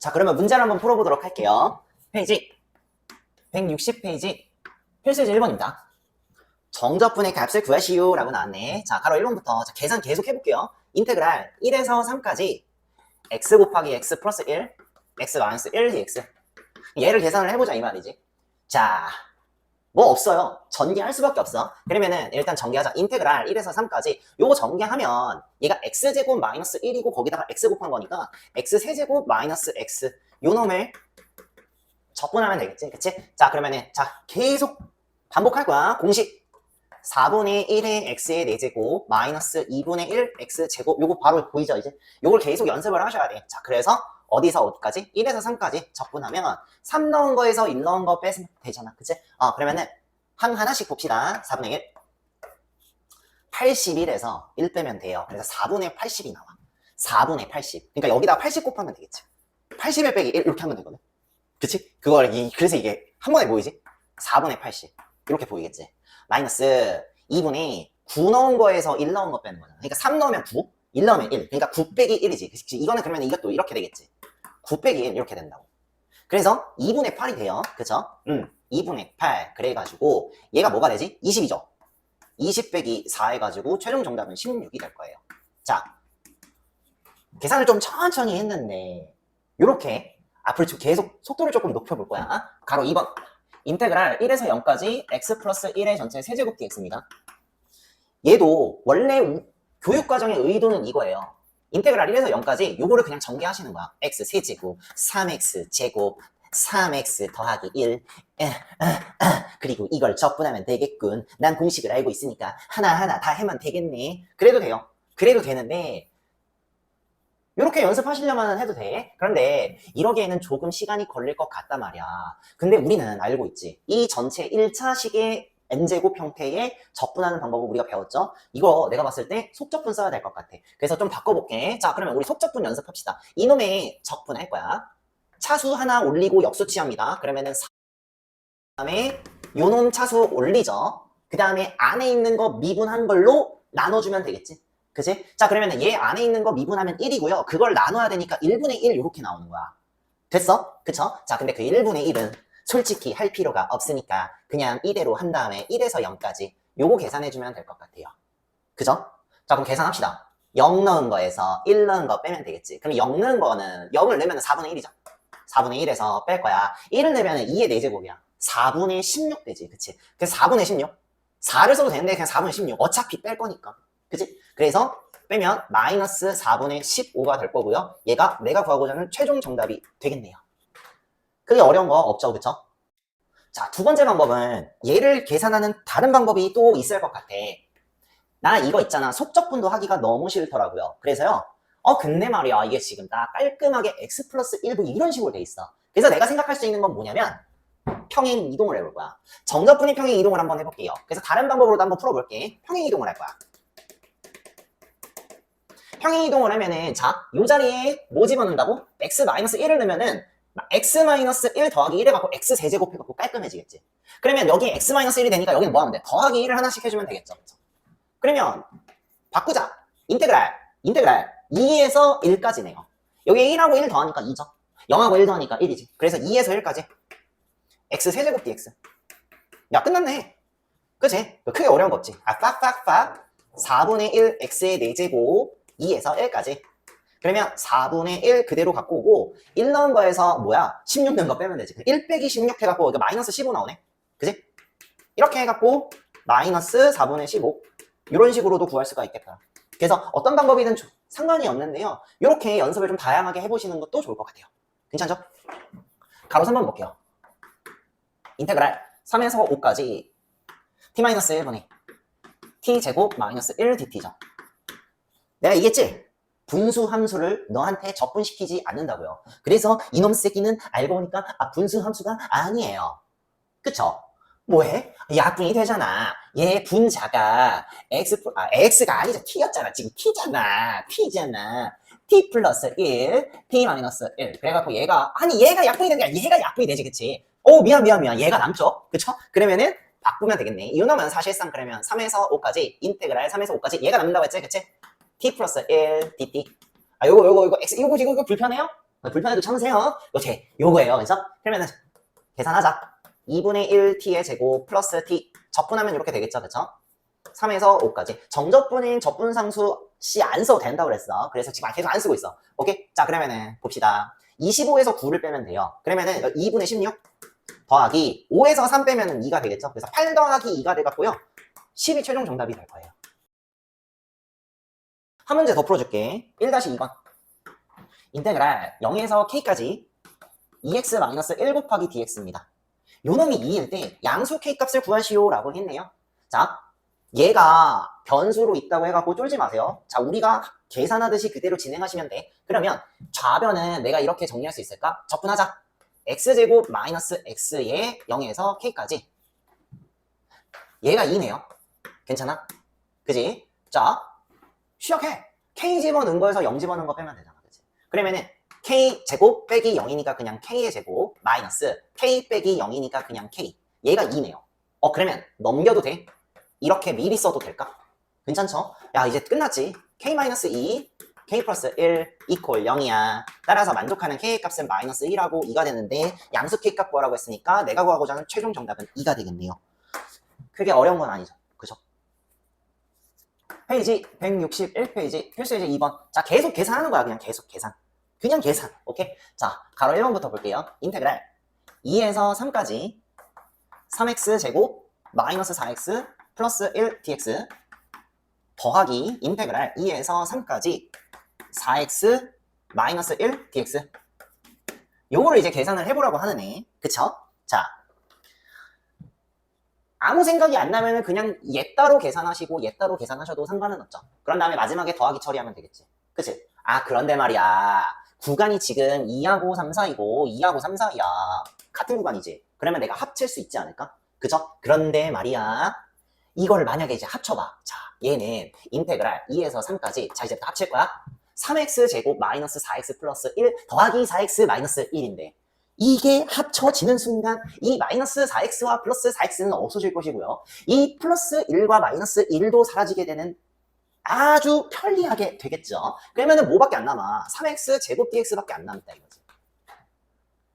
자, 그러면 문제를 한번 풀어보도록 할게요. 페이지 160페이지 필수지 1번입니다. 정적분의 값을 구하시오 라고 나왔네. 자, 바로 1번부터 계산 계속 해볼게요. 인테그랄 1에서 3까지 x 곱하기 x 플러스 1, x 마이너스 1 dx. 얘를 계산을 해보자 이 말이지. 자, 뭐 없어요. 전개할 수밖에 없어. 그러면은 일단 전개하자. 인테그랄 1에서 3까지 요거 전개하면 얘가 x제곱 마이너스 1이고 거기다가 x 곱한 거니까 x 세제곱 마이너스 x 요 놈을 적분하면 되겠지. 그치? 자, 그러면은 자 계속 반복할 거야. 공식 4분의 1의 x의 4제곱 마이너스 2분의 1 x제곱 요거 바로 보이죠 이제? 요걸 계속 연습을 하셔야 돼. 자, 그래서 어디서 어디까지? 1에서 3까지 적분하면 3 넣은 거에서 1 넣은 거 빼면 되잖아. 그치? 그러면은 하나씩 봅시다. 4분의 1 81에서 1 빼면 돼요. 그래서 4분의 80이 나와. 4분의 80. 그러니까 여기다 80 곱하면 되겠지. 81 빼기 1 이렇게 하면 되거든. 그치? 그래서 이게 한 번에 보이지? 4분의 80 이렇게 보이겠지? 마이너스 2분의 9 넣은 거에서 1 넣은 거 빼는 거잖아. 그러니까 3 넣으면 9, 1 넣으면 1. 그러니까 9 빼기 1이지. 그치? 이거는 그러면 이것도 이렇게 되겠지. 9 빼기 1 이렇게 된다고. 그래서 2분의 8이 돼요. 그쵸? 2분의 8. 그래가지고 얘가 뭐가 되지? 20이죠. 20 빼기 4 해가지고 최종 정답은 16이 될 거예요. 자, 계산을 좀 천천히 했는데 요렇게 앞으로 계속 속도를 조금 높여볼 거야. 가로 2번. 인테그랄 1에서 0까지 x 플러스 1의 전체 세제곱 dx입니다. 얘도 원래 교육과정의 의도는 이거예요. 인테그랄 1에서 0까지 요거를 그냥 전개하시는 거야. x 세제곱, 3x 제곱, 3x 더하기 1 그리고 이걸 적분하면 되겠군. 난 공식을 알고 있으니까 하나하나 다 해면 되겠네. 그래도 돼요. 그래도 되는데 이렇게 연습하시려면 해도 돼. 그런데 이러기에는 조금 시간이 걸릴 것 같단 말이야. 근데 우리는 알고 있지. 이 전체 1차식의 n제곱 형태의 적분하는 방법을 우리가 배웠죠? 이거 내가 봤을 때 속적분 써야 될 것 같아. 그래서 좀 바꿔볼게. 자, 그러면 우리 속적분 연습합시다. 이놈의 적분 할 거야. 차수 하나 올리고 역수 취합니다. 그러면은 다음에 요놈 차수 올리죠. 그 다음에 안에 있는 거 미분한 걸로 나눠주면 되겠지. 그치? 자, 그러면 얘 안에 있는 거 미분하면 1이고요. 그걸 나눠야 되니까 1분의 1 이렇게 나오는 거야. 됐어? 그쵸? 자, 근데 그 1분의 1은 솔직히 할 필요가 없으니까 그냥 이대로 한 다음에 1에서 0까지 요거 계산해주면 될 것 같아요. 그죠? 자, 그럼 계산합시다. 0 넣은 거에서 1 넣은 거 빼면 되겠지. 그럼 0 넣은 거는 0을 내면 4분의 1이죠. 4분의 1에서 뺄 거야. 1을 내면 2의 4제곱이야. 4분의 16 되지. 그치? 그래서 4분의 16. 4를 써도 되는데 그냥 4분의 16. 어차피 뺄 거니까. 그치? 그래서 빼면 마이너스 4분의 15가 될 거고요. 얘가 내가 구하고자 하는 최종 정답이 되겠네요. 그게 어려운 거 없죠, 그쵸? 자, 두 번째 방법은 얘를 계산하는 다른 방법이 또 있을 것 같아. 나 이거 있잖아. 속적분도 하기가 너무 싫더라고요. 그래서요. 근데 말이야, 이게 지금 다 깔끔하게 x 플러스 1분 이런 식으로 돼 있어. 그래서 내가 생각할 수 있는 건 뭐냐면 평행 이동을 해볼 거야. 정적분이 평행 이동을 한번 해볼게요. 그래서 다른 방법으로도 한번 풀어볼게. 평행 이동을 할 거야. 평행 이동을 하면은 자, 요 자리에 뭐 집어넣는다고? x-1을 넣으면은 x-1 더하기 1 해갖고 x 세제곱 해갖고 깔끔해지겠지. 그러면 여기 x-1이 되니까 여기는 뭐 하면 돼? 더하기 1을 하나씩 해주면 되겠죠. 그쵸? 그러면 바꾸자. 인테그랄 2에서 1까지네요. 여기 1하고 1 더하니까 2죠. 0하고 1 더하니까 1이지. 그래서 2에서 1까지 x 세제곱 dx. 야, 끝났네. 그치? 크게 어려운 거 없지. 빡 4분의 1 x의 4제곱 2에서 1까지. 그러면 4분의 1 그대로 갖고 오고 1 넣은 거에서 뭐야? 16 넣은 거 빼면 되지. 1 빼기 16 해갖고 이거 마이너스 15 나오네. 그치? 이렇게 해갖고 마이너스 4분의 15 이런 식으로도 구할 수가 있겠다. 그래서 어떤 방법이든 상관이 없는데요. 이렇게 연습을 좀 다양하게 해보시는 것도 좋을 것 같아요. 괜찮죠? 가로 3번 볼게요. 인테그랄 3에서 5까지 t-1분의 t제곱 마이너스 1 dt죠. 내가 얘기했지? 분수 함수를 너한테 적분시키지 않는다고요. 그래서 이놈 새끼는 알고 보니까 분수 함수가 아니에요. 그쵸? 뭐해? 약분이 되잖아. 얘 분자가 x가 아니죠. t였잖아. 지금 t잖아. t 플러스 1, t 마이너스 1. 그래갖고 얘가 약분이 되는 게 아니라 얘가 약분이 되지. 그치? 미안. 얘가 남죠? 그쵸? 그러면은 바꾸면 되겠네. 이 놈은 사실상 그러면 3에서 5까지 인테그랄 3에서 5까지 얘가 남는다고 했지? 그치? t 플러스 1 dt. 요거 x 이거 불편해요? 불편해도 참으세요. 요거예요. 그래서 그러면은 계산하자. 2분의 1t의 제곱 플러스 t 적분하면 이렇게 되겠죠. 그쵸? 3에서 5까지. 정적분인 적분상수 C 안 써도 된다고 그랬어. 그래서 지금 계속 안 쓰고 있어. 오케이? 자, 그러면은 봅시다. 25에서 9를 빼면 돼요. 그러면은 2분의 16 더하기 5에서 3 빼면은 2가 되겠죠. 그래서 8 더하기 2가 돼갖고요. 10이 최종 정답이 될 거예요. 한 문제 더 풀어줄게. 1-2번. 인테그랄 0에서 k까지 2x-1 곱하기 dx입니다. 요 놈이 2일 때 양수 k 값을 구하시오 라고 했네요. 자, 얘가 변수로 있다고 해갖고 쫄지 마세요. 자, 우리가 계산하듯이 그대로 진행하시면 돼. 그러면 좌변은 내가 이렇게 정리할 수 있을까? 적분하자. x제곱 마이너스 x의 0에서 k까지. 얘가 2네요. 괜찮아? 그지? 자, 시작해. k 집어넣은 거에서 0 집어넣은 거 빼면 되잖아. 그치? 그러면은 k제곱 빼기 0이니까 그냥 k의 제곱 마이너스 k 빼기 0이니까 그냥 k. 얘가 2네요. 그러면 넘겨도 돼? 이렇게 미리 써도 될까? 괜찮죠? 야, 이제 끝났지? k-2 k 플러스 1 이퀄 0이야. 따라서 만족하는 k의 값은 마이너스 1하고 2가 되는데 양수 k 값 구하라고 했으니까 내가 구하고자 하는 최종 정답은 2가 되겠네요. 그게 어려운 건 아니죠. 그죠? 페이지 161페이지 필수예제 2번. 자, 계속 계산하는 거야. 그냥 계속 계산. 그냥 계산. 오케이? 자, 가로 1번부터 볼게요. 인테그랄 2에서 3까지 3x 제곱 마이너스 4x 플러스 1 dx 더하기 인테그랄 2에서 3까지 4x 마이너스 1 dx. 요거를 이제 계산을 해보라고 하는 애. 그쵸? 자, 아무 생각이 안 나면은 그냥 얘 따로 계산하시고 얘 따로 계산하셔도 상관은 없죠. 그런 다음에 마지막에 더하기 처리하면 되겠지. 그치? 아, 그런데 말이야. 구간이 지금 2하고 3 사이고 2하고 3 사이야. 같은 구간이지. 그러면 내가 합칠 수 있지 않을까? 그죠? 그런데 말이야. 이거를 만약에 이제 합쳐봐. 자, 얘는 인테그랄 2에서 3까지. 자, 이제부터 합칠 거야. 3x 제곱 마이너스 4x 플러스 1 더하기 4x 마이너스 1인데 이게 합쳐지는 순간 이 마이너스 4x와 플러스 4x는 없어질 것이고요. 이 플러스 1과 마이너스 1도 사라지게 되는 아주 편리하게 되겠죠. 그러면은 뭐밖에 안 남아? 3x 제곱 dx밖에 안 남다 이거지.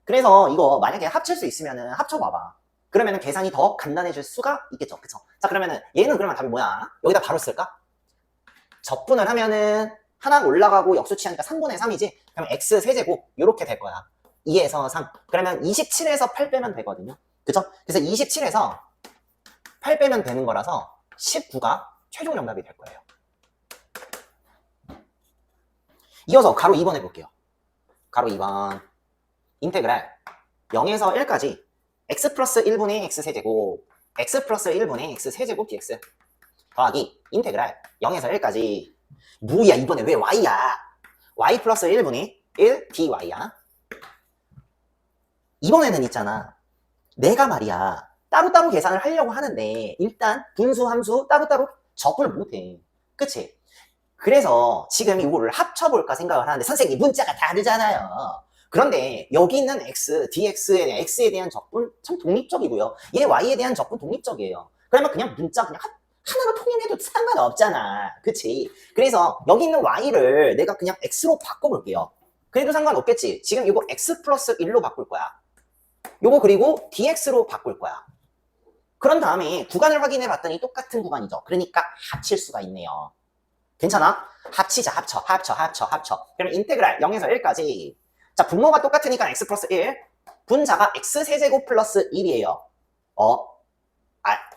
그래서 이거 만약에 합칠 수 있으면은 합쳐봐봐. 그러면은 계산이 더 간단해질 수가 있겠죠. 그쵸? 자, 그러면은 얘는 그러면 답이 뭐야? 여기다 바로 쓸까? 적분을 하면은 하나 올라가고 역수치하니까 3분의 3이지? 그럼 x 세제곱 이렇게 될 거야. 2에서 3. 그러면 27에서 8 빼면 되거든요. 그쵸? 그래서 27에서 8 빼면 되는 거라서 19가 최종 정답이 될 거예요. 이어서 가로 2번 해볼게요. 가로 2번. 인테그랄 0에서 1까지 x 플러스 1분의 x 세제곱 x 플러스 1분의 x 세제곱 dx 더하기 인테그랄 0에서 1까지 뭐야 이번에 왜 y야? y 플러스 1분의 1 dy야. 이번에는 있잖아. 내가 말이야 따로따로 계산을 하려고 하는데 일단 분수 함수 따로따로 적분을 못해. 그치? 그래서 지금 이거를 합쳐볼까 생각을 하는데 선생님 문자가 다르잖아요. 그런데 여기 있는 x, dx에 대한 x에 대한 적분 참 독립적이고요. 얘 y에 대한 적분 독립적이에요. 그러면 그냥 문자 그냥 하나로 통일해도 상관없잖아. 그치? 그래서 여기 있는 y를 내가 그냥 x로 바꿔볼게요. 그래도 상관없겠지. 지금 이거 x 플러스 1로 바꿀 거야. 요거 그리고 dx로 바꿀 거야. 그런 다음에 구간을 확인해 봤더니 똑같은 구간이죠. 그러니까 합칠 수가 있네요. 괜찮아? 합치자. 합쳐. 그러면 인테그랄 0에서 1까지. 자, 분모가 똑같으니까 x 플러스 1. 분자가 x 세제곱 플러스 1이에요.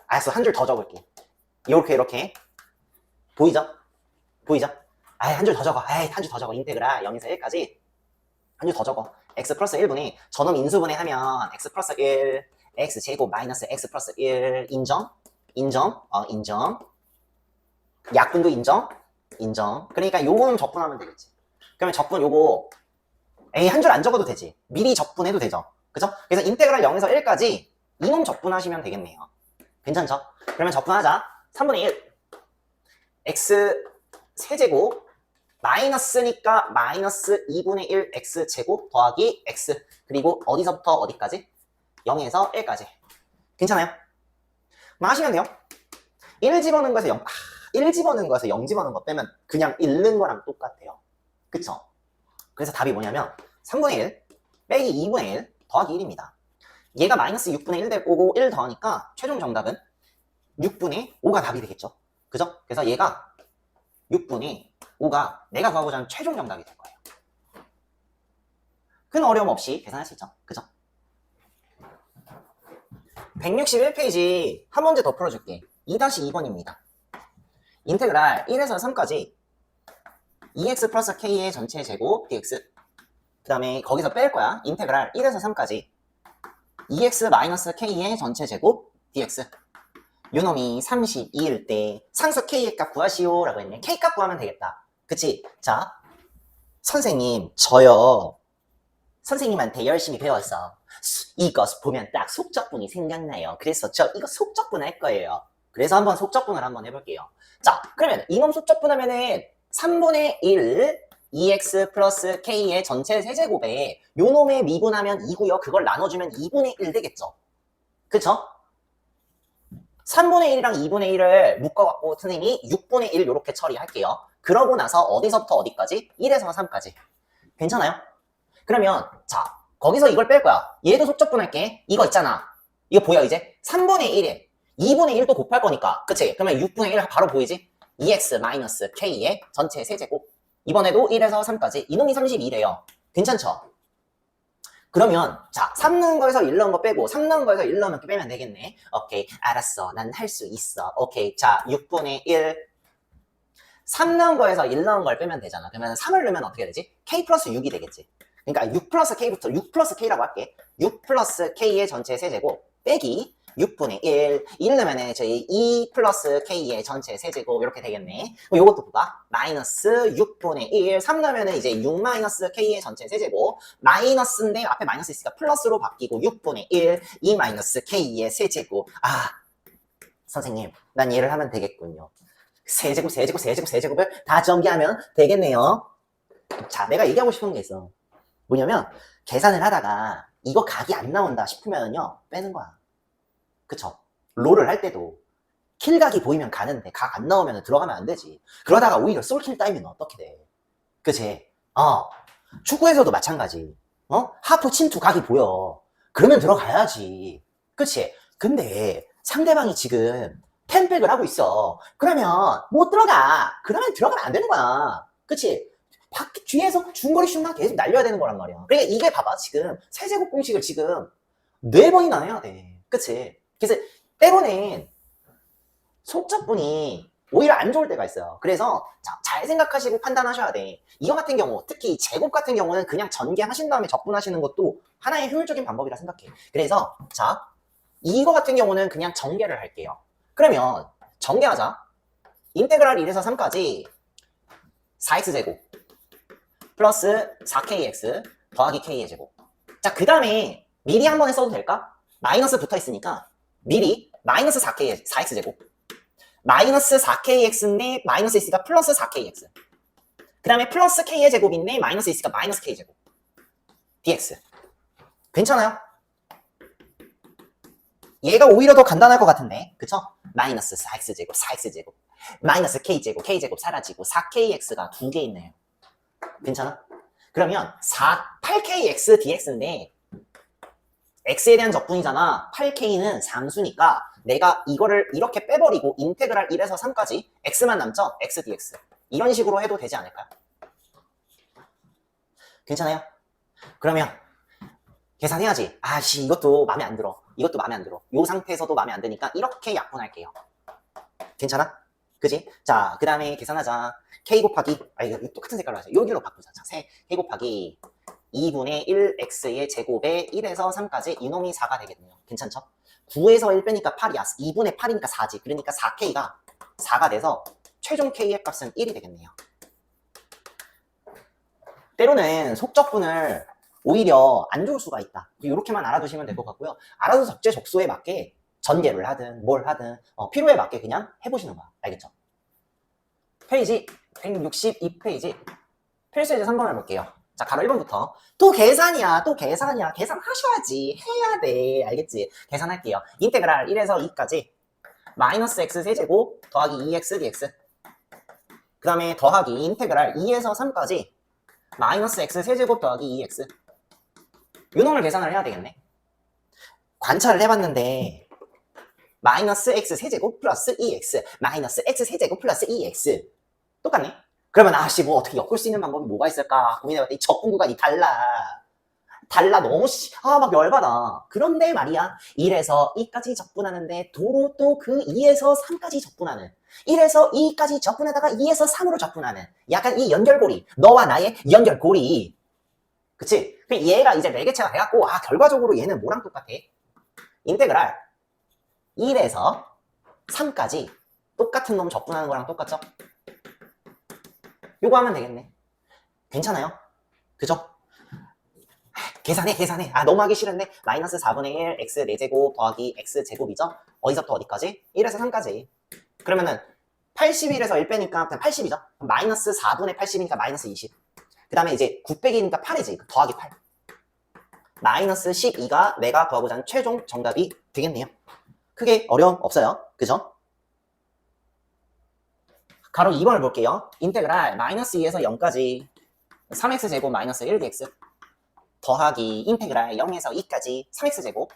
알았어. 한 줄 더 적을게. 이렇게. 보이죠? 한 줄 더 적어. 한 줄 더 적어. 인테그랄 0에서 1까지. 한 줄 더 적어. x 플러스 1분의 저놈 인수분해 하면 x 플러스 1 x 제곱 마이너스 x 플러스 1 인정. 약분도 인정. 그러니까 요거는 적분하면 되겠지. 그러면 적분 요거 한 줄 안 적어도 되지. 미리 적분해도 되죠. 그죠? 그래서 인테그랄 0에서 1까지 이놈 적분하시면 되겠네요. 괜찮죠? 그러면 적분하자. 3분의 1 x 세제곱 마이너스니까 마이너스 2분의 1 x 제곱 더하기 x 그리고 어디서부터 어디까지? 0에서 1까지. 괜찮아요? 하시면 돼요. 1 집어넣은 거에서 0 1 집어넣은 거에서 0 집어넣은 거 빼면 그냥 잃는 거랑 똑같아요. 그쵸? 그래서 답이 뭐냐면 3분의 1 빼기 2분의 1 더하기 1입니다. 얘가 마이너스 6분의 1 될 거고 1 더하니까 최종 정답은 6분의 5가 답이 되겠죠. 그죠? 그래서 얘가 6분의 5가 내가 구하고자 하는 최종 정답이 될 거예요. 큰 어려움 없이 계산할 수 있죠. 그죠? 161페이지 한 문제 더 풀어줄게. 2-2번입니다. 인테그랄 1에서 3까지 2x 플러스 k의 전체 제곱 dx 그 다음에 거기서 뺄 거야. 인테그랄 1에서 3까지 2x 마이너스 k의 전체 제곱 dx 요놈이 32일 때 상수 k의 값 구하시오 라고 했네. k 값 구하면 되겠다. 그치? 자, 선생님 저요 선생님한테 열심히 배워서 이거 보면 딱 속적분이 생각나요. 그래서 저 이거 속적분 할 거예요. 그래서 한번 속적분을 한번 해볼게요. 자, 그러면 이놈 속적분 하면은 3분의 1 2x 플러스 k의 전체 세제곱에 요놈의 미분하면 2고요. 그걸 나눠주면 2분의 1 되겠죠. 그쵸? 3분의 1이랑 2분의 1을 묶어갖고 선생님이 6분의 1 이렇게 처리할게요. 그러고 나서 어디서부터 어디까지? 1에서 3까지. 괜찮아요? 그러면 자 거기서 이걸 뺄 거야. 얘도 속적분할게. 이거 있잖아. 이거 보여 이제? 3분의 1에 2분의 1도 곱할 거니까 그치? 그러면 6분의 1 바로 보이지? 2x 마이너스 k의 전체 세제곱 이번에도 1에서 3까지 이놈이 32래요. 괜찮죠? 그러면 자 3 넣은 거에서 1 넣은 거 빼고 3 넣은 거에서 1 넣으면 빼면 되겠네. 오케이 알았어. 난 할 수 있어. 오케이 자 6분의 1 3 넣은 거에서 1 넣은 걸 빼면 되잖아. 그러면 3을 넣으면 어떻게 되지? k 플러스 6이 되겠지. 그러니까 6 플러스 k부터 6 플러스 k라고 할게. 6 플러스 k의 전체 세제곱 빼기 6분의 1 이러면은 저희 2 플러스 k의 전체 세제곱 이렇게 되겠네. 그럼 요것도 뭐가? 마이너스 6분의 1 3 넣으면은 이제 6 마이너스 k의 전체 세제곱 마이너스인데 앞에 마이너스 있으니까 플러스로 바뀌고 6분의 1 2 마이너스 k의 세제곱 아 선생님 난 얘를 하면 되겠군요. 세제곱을 다 전개하면 되겠네요. 자 내가 얘기하고 싶은 게 있어. 뭐냐면 계산을 하다가 이거 각이 안 나온다 싶으면요 빼는 거야. 그쵸? 롤을 할 때도 킬각이 보이면 가는데 각 안 나오면 들어가면 안 되지. 그러다가 오히려 솔킬 따이면 어떻게 돼? 그치? 축구에서도 마찬가지. 하프 침투 각이 보여. 그러면 들어가야지. 그치? 근데 상대방이 지금 템백을 하고 있어. 그러면 못 들어가. 그러면 들어가면 안 되는 거야. 그치? 뒤에서 중거리 슛만 계속 날려야 되는 거란 말이야. 그러니까 이게 봐봐 지금 세제곱 공식을 지금 4번이나 해야 돼. 그치? 그래서 때로는 속적분이 오히려 안 좋을 때가 있어요. 그래서 잘 생각하시고 판단하셔야 돼. 이거 같은 경우 특히 제곱 같은 경우는 그냥 전개하신 다음에 적분하시는 것도 하나의 효율적인 방법이라 생각해. 그래서 자 이거 같은 경우는 그냥 전개를 할게요. 그러면 전개하자. 인테그랄 1에서 3까지 4x제곱 플러스 4kx 더하기 k의 제곱. 자, 그 다음에 미리 한 번에 써도 될까? 마이너스 붙어 있으니까 미리 마이너스 4x제곱 마이너스 4kx인데 마이너스 있으니까 플러스 4kx 그 다음에 플러스 k의 제곱인데 마이너스 있으니까 마이너스 k제곱 dx. 괜찮아요? 얘가 오히려 더 간단할 것 같은데 그쵸? 마이너스 4x제곱 마이너스 k제곱 사라지고 4kx가 2개 있네요. 괜찮아? 그러면 8kx dx인데 x에 대한 적분이잖아. 8k는 상수니까 내가 이거를 이렇게 빼버리고 인테그랄 1에서 3까지 x만 남죠? x dx 이런 식으로 해도 되지 않을까요? 괜찮아요? 그러면 계산해야지. 아씨 이것도 마음에 안 들어. 이 상태에서도 마음에 안 드니까 이렇게 약분할게요. 괜찮아? 그지? 자, 그 다음에 계산하자. k 곱하기 이거 똑같은 색깔로 하자. 여기로 바꾸자. 자, k 곱하기 2분의 1x의 제곱에 1에서 3까지 이놈이 4가 되겠네요. 괜찮죠? 9에서 1 빼니까 8이야. 2분의 8이니까 4지. 그러니까 4k가 4가 돼서 최종 k의 값은 1이 되겠네요. 때로는 속적분을 오히려 안 좋을 수가 있다. 이렇게만 알아두시면 될 것 같고요. 알아서 적재적소에 맞게 전개를 하든 뭘 하든 필요에 맞게 그냥 해보시는 거야. 알겠죠? 페이지 162페이지 필수예제 3번 해볼게요. 자, 가로 1번부터 또 계산이야. 계산하셔야지. 해야 돼. 알겠지? 계산할게요. 인테그랄 1에서 2까지 마이너스 x 세제곱 더하기 2x dx 그 다음에 더하기 인테그랄 2에서 3까지 마이너스 x 세제곱 더하기 2x. 요 놈을 계산을 해야 되겠네. 관찰을 해봤는데 마이너스 x 세제곱 플러스 2x 마이너스 x 세제곱 플러스 2x 똑같네. 그러면 아씨 뭐 어떻게 엮을 수 있는 방법이 뭐가 있을까 고민해봤더니 적분 구간이 달라 너무 막 열받아. 그런데 말이야 1에서 2까지 적분하는데 도로 또 그 2에서 3까지 적분하는 1에서 2까지 적분하다가 2에서 3으로 적분하는 약간 이 연결고리 너와 나의 연결고리 그치? 얘가 이제 매개체가 돼갖고 결과적으로 얘는 뭐랑 똑같아? 인테그랄 1에서 3까지 똑같은 놈 적분하는 거랑 똑같죠? 요거 하면 되겠네. 괜찮아요? 그죠? 계산해. 너무 하기 싫은데 마이너스 4분의 1 x 4제곱 더하기 x 제곱이죠? 어디서부터 어디까지? 1에서 3까지. 그러면은 81에서 1 빼니까 그냥 80이죠? 마이너스 4분의 80이니까 마이너스 20. 그 다음에 이제 9 빼기니까 8이지. 더하기 8. 마이너스 12가 내가 구하고자 하는 최종 정답이 되겠네요. 크게 어려움 없어요. 그죠? 가로 2번을 볼게요. 인테그랄 마이너스 2에서 0까지 3x제곱 마이너스 1dx 더하기 인테그랄 0에서 2까지 3x제곱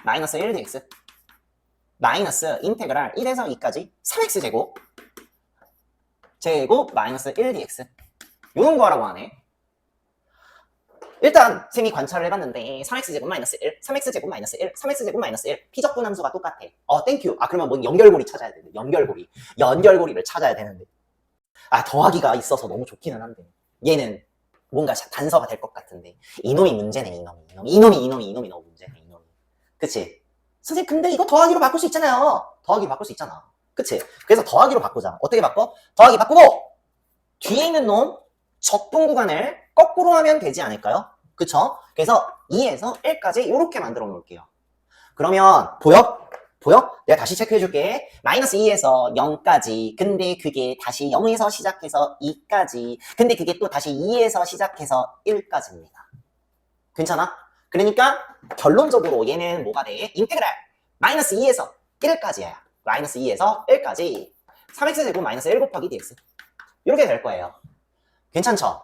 마이너스 1dx 마이너스 인테그랄 1에서 2까지 3x제곱 제곱 마이너스 1dx 요런 거 하라고 하네. 일단 쌤이 관찰을 해봤는데 3x제곱 마이너스 1, 3x제곱 마이너스 1, 3x제곱 마이너스 1 피적분 함수가 똑같아. 땡큐. 그러면 뭐 연결고리 찾아야 되는데 연결고리를 찾아야 되는데 더하기가 있어서 너무 좋기는 한데 얘는 뭔가 단서가 될 것 같은데 이놈이 문제네. 이놈이 너무 문제네. 이놈이. 그치? 선생님 근데 이거 더하기로 바꿀 수 있잖아요. 더하기로 바꿀 수 있잖아. 그치? 그래서 더하기로 바꾸자. 어떻게 바꿔? 더하기 바꾸고 뒤에 있는 놈 적분 구간을 거꾸로 하면 되지 않을까요? 그쵸? 그래서 2에서 1까지 이렇게 만들어 놓을게요. 그러면 보여? 내가 다시 체크해 줄게. 마이너스 2에서 0까지. 근데 그게 다시 0에서 시작해서 2까지. 근데 그게 또 다시 2에서 시작해서 1까지입니다. 괜찮아? 그러니까 결론적으로 얘는 뭐가 돼? 인테그랄 마이너스 2에서 1까지야. 마이너스 2에서 1까지 3x제곱 마이너스 1 곱하기 dx 이렇게 될 거예요. 괜찮죠?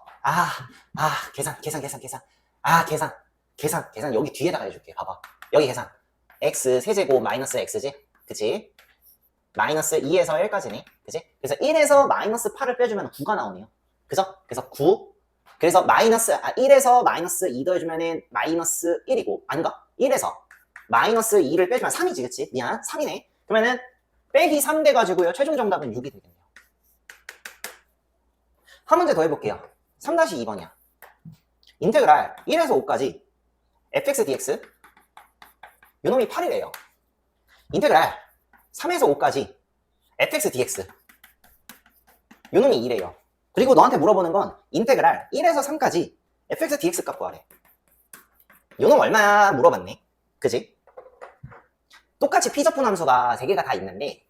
계산 여기 뒤에다가 해줄게. 봐봐. 여기 계산 x 세제곱 마이너스 x지? 그치? 마이너스 2에서 1까지네. 그치? 그래서 1에서 마이너스 8을 빼주면 9가 나오네요. 그죠? 그래서 9. 그래서 1에서 마이너스 2 더해주면은 마이너스 1이고, 아닌가? 1에서 마이너스 2를 빼주면 3이지, 그치? 미안, 3이네. 그러면은 빼기 3 돼가지고요. 최종 정답은 6이 되겠네요. 한 문제 더 해볼게요. 3-2번이야. 인테그랄 1에서 5까지 fx dx 요놈이 8이래요. 인테그랄 3에서 5까지 fx dx 요놈이 2래요. 그리고 너한테 물어보는 건 인테그랄 1에서 3까지 fx dx 값 구하래. 요놈 얼마야 물어봤네. 그지? 똑같이 피적분 함수가 3개가 다 있는데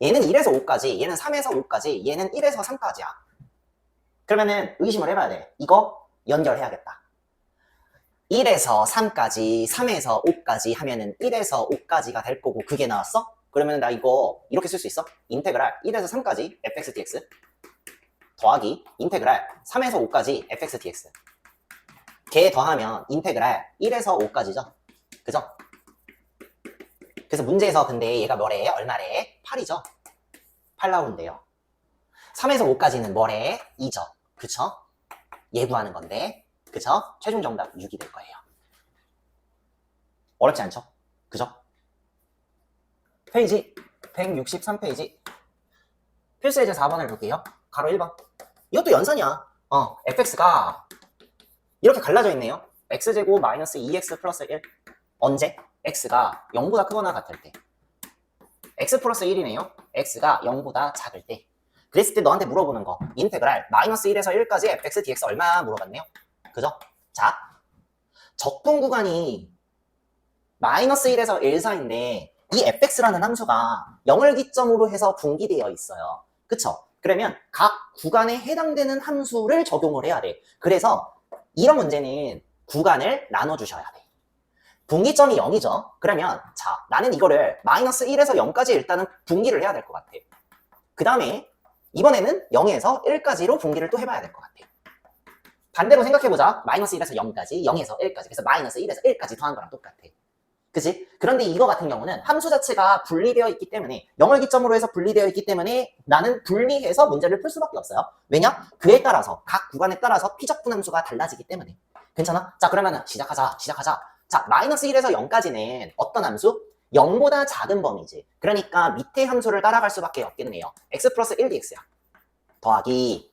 얘는 1에서 5까지, 얘는 3에서 5까지, 얘는 1에서 3까지야. 그러면은 의심을 해봐야 돼. 이거 연결해야겠다. 1에서 3까지, 3에서 5까지 하면은 1에서 5까지가 될 거고 그게 나왔어? 그러면 나 이거 이렇게 쓸 수 있어? 인테그랄 1에서 3까지 fx dx 더하기 인테그랄 3에서 5까지 fx dx 걔 더하면 인테그랄 1에서 5까지죠? 그죠? 그래서 문제에서 근데 얘가 뭐래? 얼마래? 8이죠? 8 나오는데요. 3에서 5까지는 뭐래? 2죠? 그쵸? 예구하는 건데 그쵸? 최종 정답 6이 될 거예요. 어렵지 않죠? 그죠? 페이지 163페이지 필수 예제 4번을 볼게요. 가로 1번. 이것도 연산이야. fx가 이렇게 갈라져 있네요. x제곱 마이너스 2x 플러스 1 언제? x가 0보다 크거나 같을 때. x 플러스 1이네요. x가 0보다 작을 때. 그랬을 때 너한테 물어보는 거 인테그랄 마이너스 1에서 1까지 fx dx 얼마 물어봤네요. 그죠? 자, 적분 구간이 마이너스 1에서 1 사이인데 이 fx라는 함수가 0을 기점으로 해서 분기되어 있어요. 그쵸? 그러면 각 구간에 해당되는 함수를 적용을 해야 돼. 그래서 이런 문제는 구간을 나눠주셔야 돼. 분기점이 0이죠? 그러면 자, 나는 이거를 마이너스 1에서 0까지 일단은 분기를 해야 될 것 같아. 그 다음에 이번에는 0에서 1까지로 분기를 또 해봐야 될 것 같아. 반대로 생각해보자. 마이너스 1에서 0까지, 0에서 1까지. 그래서 마이너스 1에서 1까지 더한 거랑 똑같아. 그치? 그런데 이거 같은 경우는 함수 자체가 분리되어 있기 때문에 0을 기점으로 해서 분리되어 있기 때문에 나는 분리해서 문제를 풀 수밖에 없어요. 왜냐? 그에 따라서 각 구간에 따라서 피적분 함수가 달라지기 때문에. 괜찮아? 자, 그러면은 시작하자. 자, 마이너스 1에서 0까지는 어떤 함수? 0보다 작은 범위지. 그러니까 밑에 함수를 따라갈 수밖에 없겠네요. x 플러스 1dx야. 더하기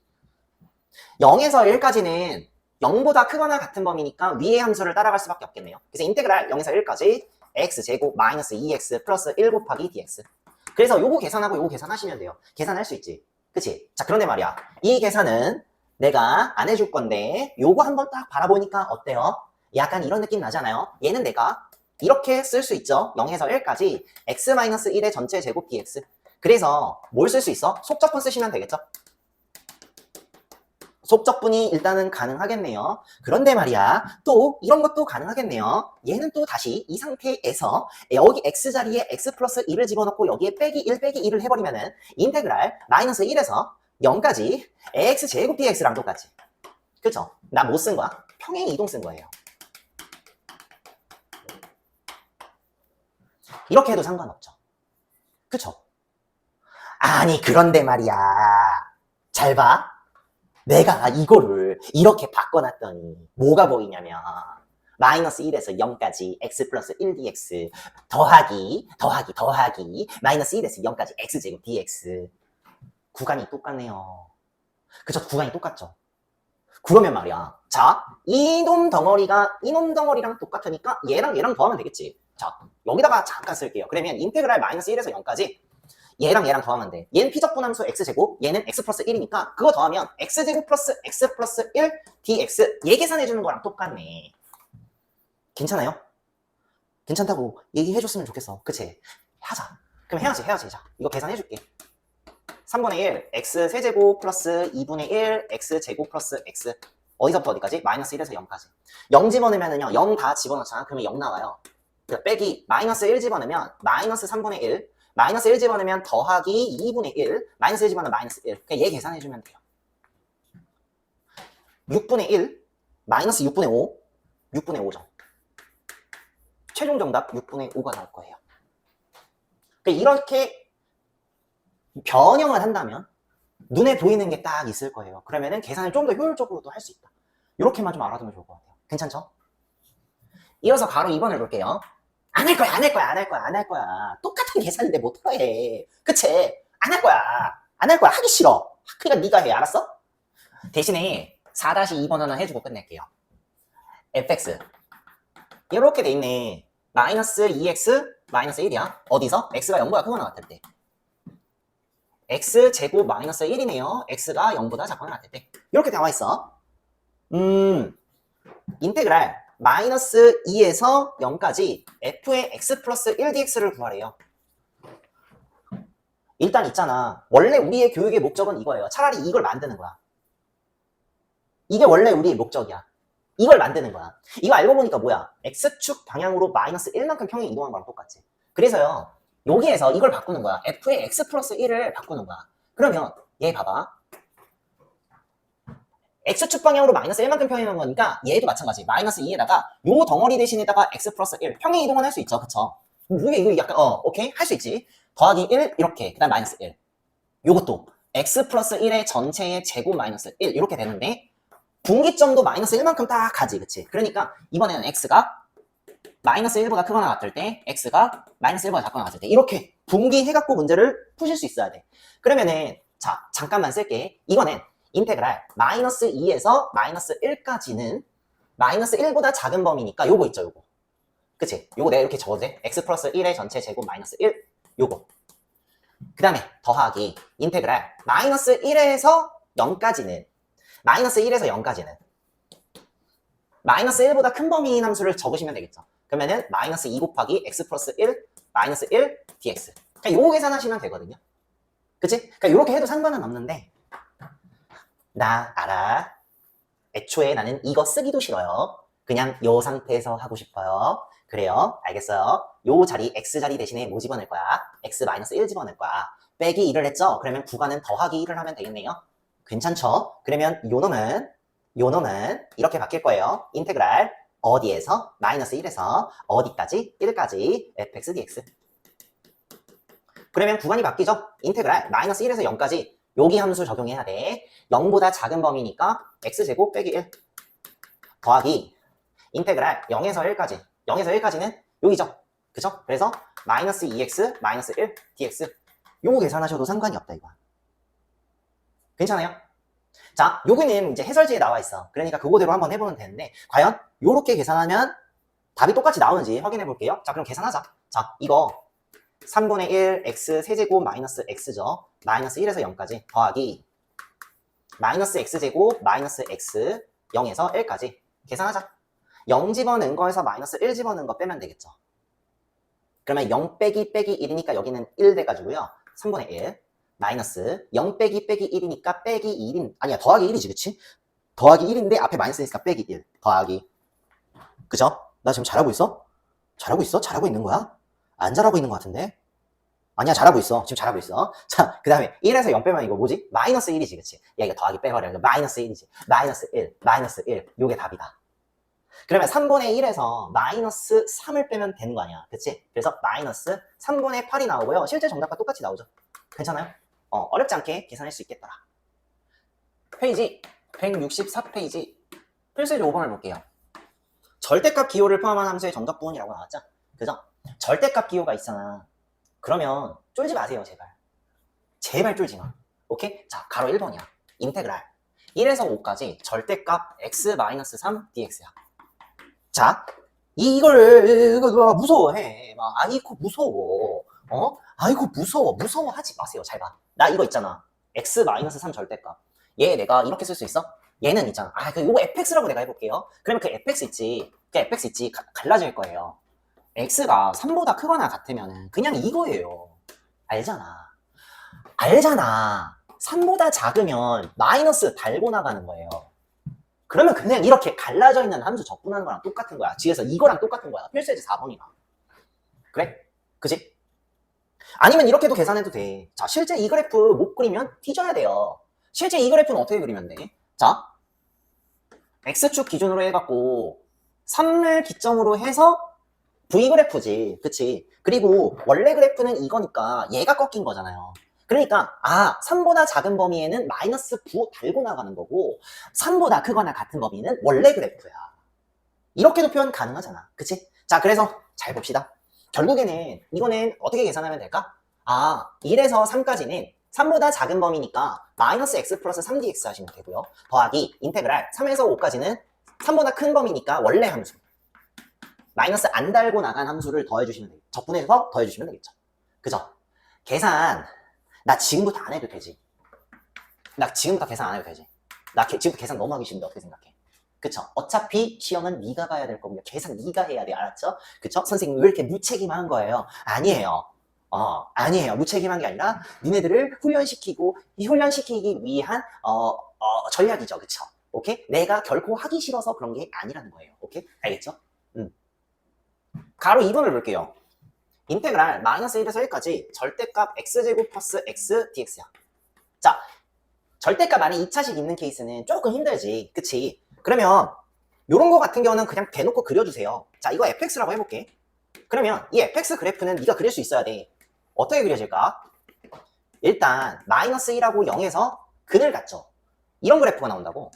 0에서 1까지는 0보다 크거나 같은 범위니까 위의 함수를 따라갈 수밖에 없겠네요. 그래서 인테그랄 0에서 1까지 x제곱 마이너스 2x 플러스 1 곱하기 dx. 그래서 요거 계산하고 요거 계산하시면 돼요. 계산할 수 있지. 그치? 자, 그런데 말이야. 이 계산은 내가 안 해줄 건데 요거 한번 딱 바라보니까 어때요? 약간 이런 느낌 나잖아요. 얘는 내가 이렇게 쓸 수 있죠. 0에서 1까지 x-1의 전체 제곱 dx. 그래서 뭘 쓸 수 있어? 속적분 쓰시면 되겠죠? 속적분이 일단은 가능하겠네요. 그런데 말이야, 또 이런 것도 가능하겠네요. 얘는 또 다시 이 상태에서 여기 x자리에 x 플러스 1을 집어넣고 여기에 빼기 1 빼기 1을 해버리면은 인테그랄 마이너스 1에서 0까지 ax 제곱 dx랑 똑같지. 그쵸? 나 뭐 쓴 거야? 평행 이동 쓴 거예요. 이렇게 해도 상관없죠. 그쵸? 아니, 그런데 말이야. 잘 봐. 내가 이거를 이렇게 바꿔놨더니 뭐가 보이냐면 마이너스 1에서 0까지 x 플러스 1dx 더하기 마이너스 1에서 0까지 x제곱 dx. 구간이 똑같네요. 그쵸? 구간이 똑같죠? 그러면 말이야. 자, 이놈 덩어리랑 똑같으니까 얘랑 더하면 되겠지. 자, 여기다가 잠깐 쓸게요. 그러면 인테그랄 마이너스 1에서 0까지 얘랑 더하면 돼. 얘는 피적분 함수 x제곱, 얘는 x 플러스 1이니까 그거 더하면 x제곱 플러스 x 플러스 1 dx. 얘 계산해주는 거랑 똑같네. 괜찮아요? 괜찮다고 얘기해줬으면 좋겠어. 그치? 하자. 그럼 해야지. 자, 이거 계산해줄게. 3분의 1 x 세제곱 플러스 2분의 1 x 제곱 플러스 x. 어디서부터 어디까지? 마이너스 1에서 0까지. 0 집어넣으면요 0 다 집어넣잖아. 그러면 0 나와요. 빼기 마이너스 1 집어넣으면 마이너스 3분의 1, 마이너스 1 집어넣으면 더하기 2분의 1, 마이너스 1 집어넣으면 마이너스 1. 그냥 얘 계산해주면 돼요. 6분의 1, 마이너스 6분의 5, 6분의 5죠. 최종 정답 6분의 5가 나올 거예요. 이렇게 변형을 한다면 눈에 보이는 게 딱 있을 거예요. 그러면은 계산을 좀 더 효율적으로도 할 수 있다. 이렇게만 좀 알아두면 좋을 것 같아요. 괜찮죠? 이어서 바로 2번을 볼게요. 안 할 거야. 똑같은 계산인데 못 해. 그치? 안 할 거야. 하기 싫어. 그러니까 네가 해. 알았어? 대신에 4-2번 하나 해주고 끝낼게요. fx. 이렇게 돼 있네. 마이너스 2x 마이너스 1이야. 어디서? x가 0보다 크거나 같을 때. x 제곱 마이너스 1이네요. x가 0보다 작거나 같을 때. 이렇게 나와 있어. 인테그랄 마이너스 2에서 0까지 f의 x 플러스 1dx를 구하래요. 일단 있잖아. 원래 우리의 교육의 목적은 이거예요. 차라리 이걸 만드는 거야. 이게 원래 우리의 목적이야. 이걸 만드는 거야. 이거 알고 보니까 뭐야? x축 방향으로 마이너스 1만큼 평행 이동한 거랑 똑같지. 그래서요. 여기에서 이걸 바꾸는 거야. f의 x 플러스 1을 바꾸는 거야. 그러면 얘 봐봐. x축 방향으로 마이너스 1만큼 평행한 거니까 얘도 마찬가지. 마이너스 2에다가 요 덩어리 대신에다가 x 플러스 1 평행 이동은 할 수 있죠. 그쵸? 이거 약간 오케이? 할 수 있지. 더하기 1 이렇게 그 다음 마이너스 1. 요것도 x 플러스 1의 전체의 제곱 마이너스 1 이렇게 되는데 분기점도 마이너스 1만큼 딱 가지. 그치? 그러니까 이번에는 x가 마이너스 1보다 크거나 같을 때 x가 마이너스 1보다 작거나 같을 때 이렇게 분기해갖고 문제를 푸실 수 있어야 돼. 그러면은 자 잠깐만 쓸게. 이거는 인테그랄 마이너스 2에서 마이너스 1까지는 마이너스 1보다 작은 범위니까 요거 있죠. 요거. 그치? 요거 내가 이렇게 적어도 돼. x 플러스 1의 전체 제곱 마이너스 1 요거. 그 다음에 더하기 인테그랄 마이너스 1에서 0까지는 마이너스 1에서 0까지는 마이너스 1보다 큰 범위인 함수를 적으시면 되겠죠. 그러면은 마이너스 2 곱하기 x 플러스 1 마이너스 1 dx. 그냥 요거 계산하시면 되거든요. 그치? 그러니까 요렇게 해도 상관은 없는데 나 알아. 애초에 나는 이거 쓰기도 싫어요. 그냥 요 상태에서 하고 싶어요. 그래요. 알겠어요. 요 자리 x자리 대신에 뭐 집어넣을 거야? x-1 집어넣을 거야. 빼기 1을 했죠? 그러면 구간은 더하기 1을 하면 되겠네요. 괜찮죠? 그러면 요 놈은 요 놈은 이렇게 바뀔 거예요. 인테그랄 어디에서? 마이너스 1에서 어디까지? 1까지 fx dx. 그러면 구간이 바뀌죠? 인테그랄 마이너스 1에서 0까지 여기 함수 적용해야 돼. 0보다 작은 범위니까 x제곱 빼기 1 더하기 인테그랄 0에서 1까지 0에서 1까지는 여기죠. 그죠? 그래서 마이너스 2x 마이너스 1 dx 요거 계산하셔도 상관이 없다 이거. 괜찮아요? 자, 여기는 이제 해설지에 나와 있어. 그러니까 그거대로 한번 해보면 되는데 과연 요렇게 계산하면 답이 똑같이 나오는지 확인해 볼게요. 자, 그럼 계산하자. 자, 이거 3분의 1 x 세제곱 마이너스 x죠. 마이너스 1에서 0까지 더하기 마이너스 x제곱 마이너스 x 0에서 1까지 계산하자. 0 집어넣은 거에서 마이너스 1 집어넣은 거 빼면 되겠죠. 그러면 0 빼기 빼기 1이니까 여기는 1 돼가지고요. 3분의 1 마이너스 0 빼기 빼기 1이니까 빼기 1인 아니야 더하기 1이지 그치? 더하기 1인데 앞에 마이너스 있으니까 빼기 1 더하기 그죠? 나 지금 잘하고 있어? 잘하고 있어? 잘하고 있는 거야? 안 잘하고 있는 것 같은데? 아니야 잘하고 있어 지금 잘하고 있어. 자 그 다음에 1에서 0 빼면 이거 뭐지? 마이너스 1이지 그치? 야 이거 더하기 빼버려 마이너스 1이지 마이너스 1 마이너스 1 요게 답이다. 그러면 3분의 1에서 마이너스 3을 빼면 되는 거 아니야 그치? 그래서 마이너스 3분의 8이 나오고요. 실제 정답과 똑같이 나오죠. 괜찮아요? 어렵지 않게 계산할 수 있겠더라. 페이지 164페이지 필수제 5번을 볼게요. 절대값 기호를 포함한 함수의 정적 부분이라고 나왔죠? 그죠? 절대값 기호가 있잖아. 그러면 쫄지 마세요 제발. 제발 쫄지 마. 오케이? 자 가로 1번이야. 인테그랄 1에서 5까지 절대값 x-3 dx야. 자 이거를 무서워해. 막 아이고 무서워. 아이고 무서워하지 마세요. 잘 봐. 나 이거 있잖아. x-3 절대값. 얘 내가 이렇게 쓸 수 있어? 얘는 있잖아. 요거 fx라고 내가 해볼게요. 그러면 그 fx 있지. 갈라질 거예요. x가 3보다 크거나 같으면 그냥 이거예요. 알잖아. 3보다 작으면 마이너스 달고 나가는 거예요. 그러면 그냥 이렇게 갈라져 있는 함수 적분하는 거랑 똑같은 거야. 뒤에서 이거랑 똑같은 거야. 필수예제 4번이랑. 그래? 그지? 아니면 이렇게도 계산해도 돼. 자, 실제 이 그래프 못 그리면 뒤져야 돼요. 실제 이 그래프는 어떻게 그리면 돼? 자, x축 기준으로 해갖고 3을 기점으로 해서 V그래프지. 그치? 그리고 원래 그래프는 이거니까 얘가 꺾인 거잖아요. 그러니까 3보다 작은 범위에는 마이너스 9 달고 나가는 거고 3보다 크거나 같은 범위는 원래 그래프야. 이렇게도 표현 가능하잖아. 그치? 자, 그래서 잘 봅시다. 결국에는 이거는 어떻게 계산하면 될까? 1에서 3까지는 3보다 작은 범위니까 마이너스 x 플러스 3dx 하시면 되고요. 더하기 인테그랄 3에서 5까지는 3보다 큰 범위니까 원래 함수. 마이너스 안 달고 나간 함수를 더해주시면 되겠죠. 적분해서 더해주시면 되겠죠. 그죠? 계산 나 지금부터 안 해도 되지. 나 지금부터 계산 안 해도 되지. 나 지금부터 계산 너무 하기 싫은데 어떻게 생각해? 그쵸? 어차피 시험은 네가 봐야 될 거고요. 계산 네가 해야 돼. 알았죠? 그쵸? 선생님 왜 이렇게 무책임한 거예요? 아니에요. 아니에요. 무책임한 게 아니라 니네들을 훈련시키기 위한 전략이죠. 그쵸? 오케이? 내가 결코 하기 싫어서 그런 게 아니라는 거예요. 오케이? 알겠죠? 가로 2번을 볼게요. 인테그랄 마이너스 1에서 1까지 절대값 x제곱 플러스 x dx야. 자, 절대값 안에 2차식 있는 케이스는 조금 힘들지. 그치? 그러면 요런 거 같은 경우는 그냥 대놓고 그려주세요. 자, 이거 fx라고 해볼게. 그러면 이 fx 그래프는 네가 그릴 수 있어야 돼. 어떻게 그려질까? 일단 마이너스 1하고 0에서 근을 갖죠. 이런 그래프가 나온다고.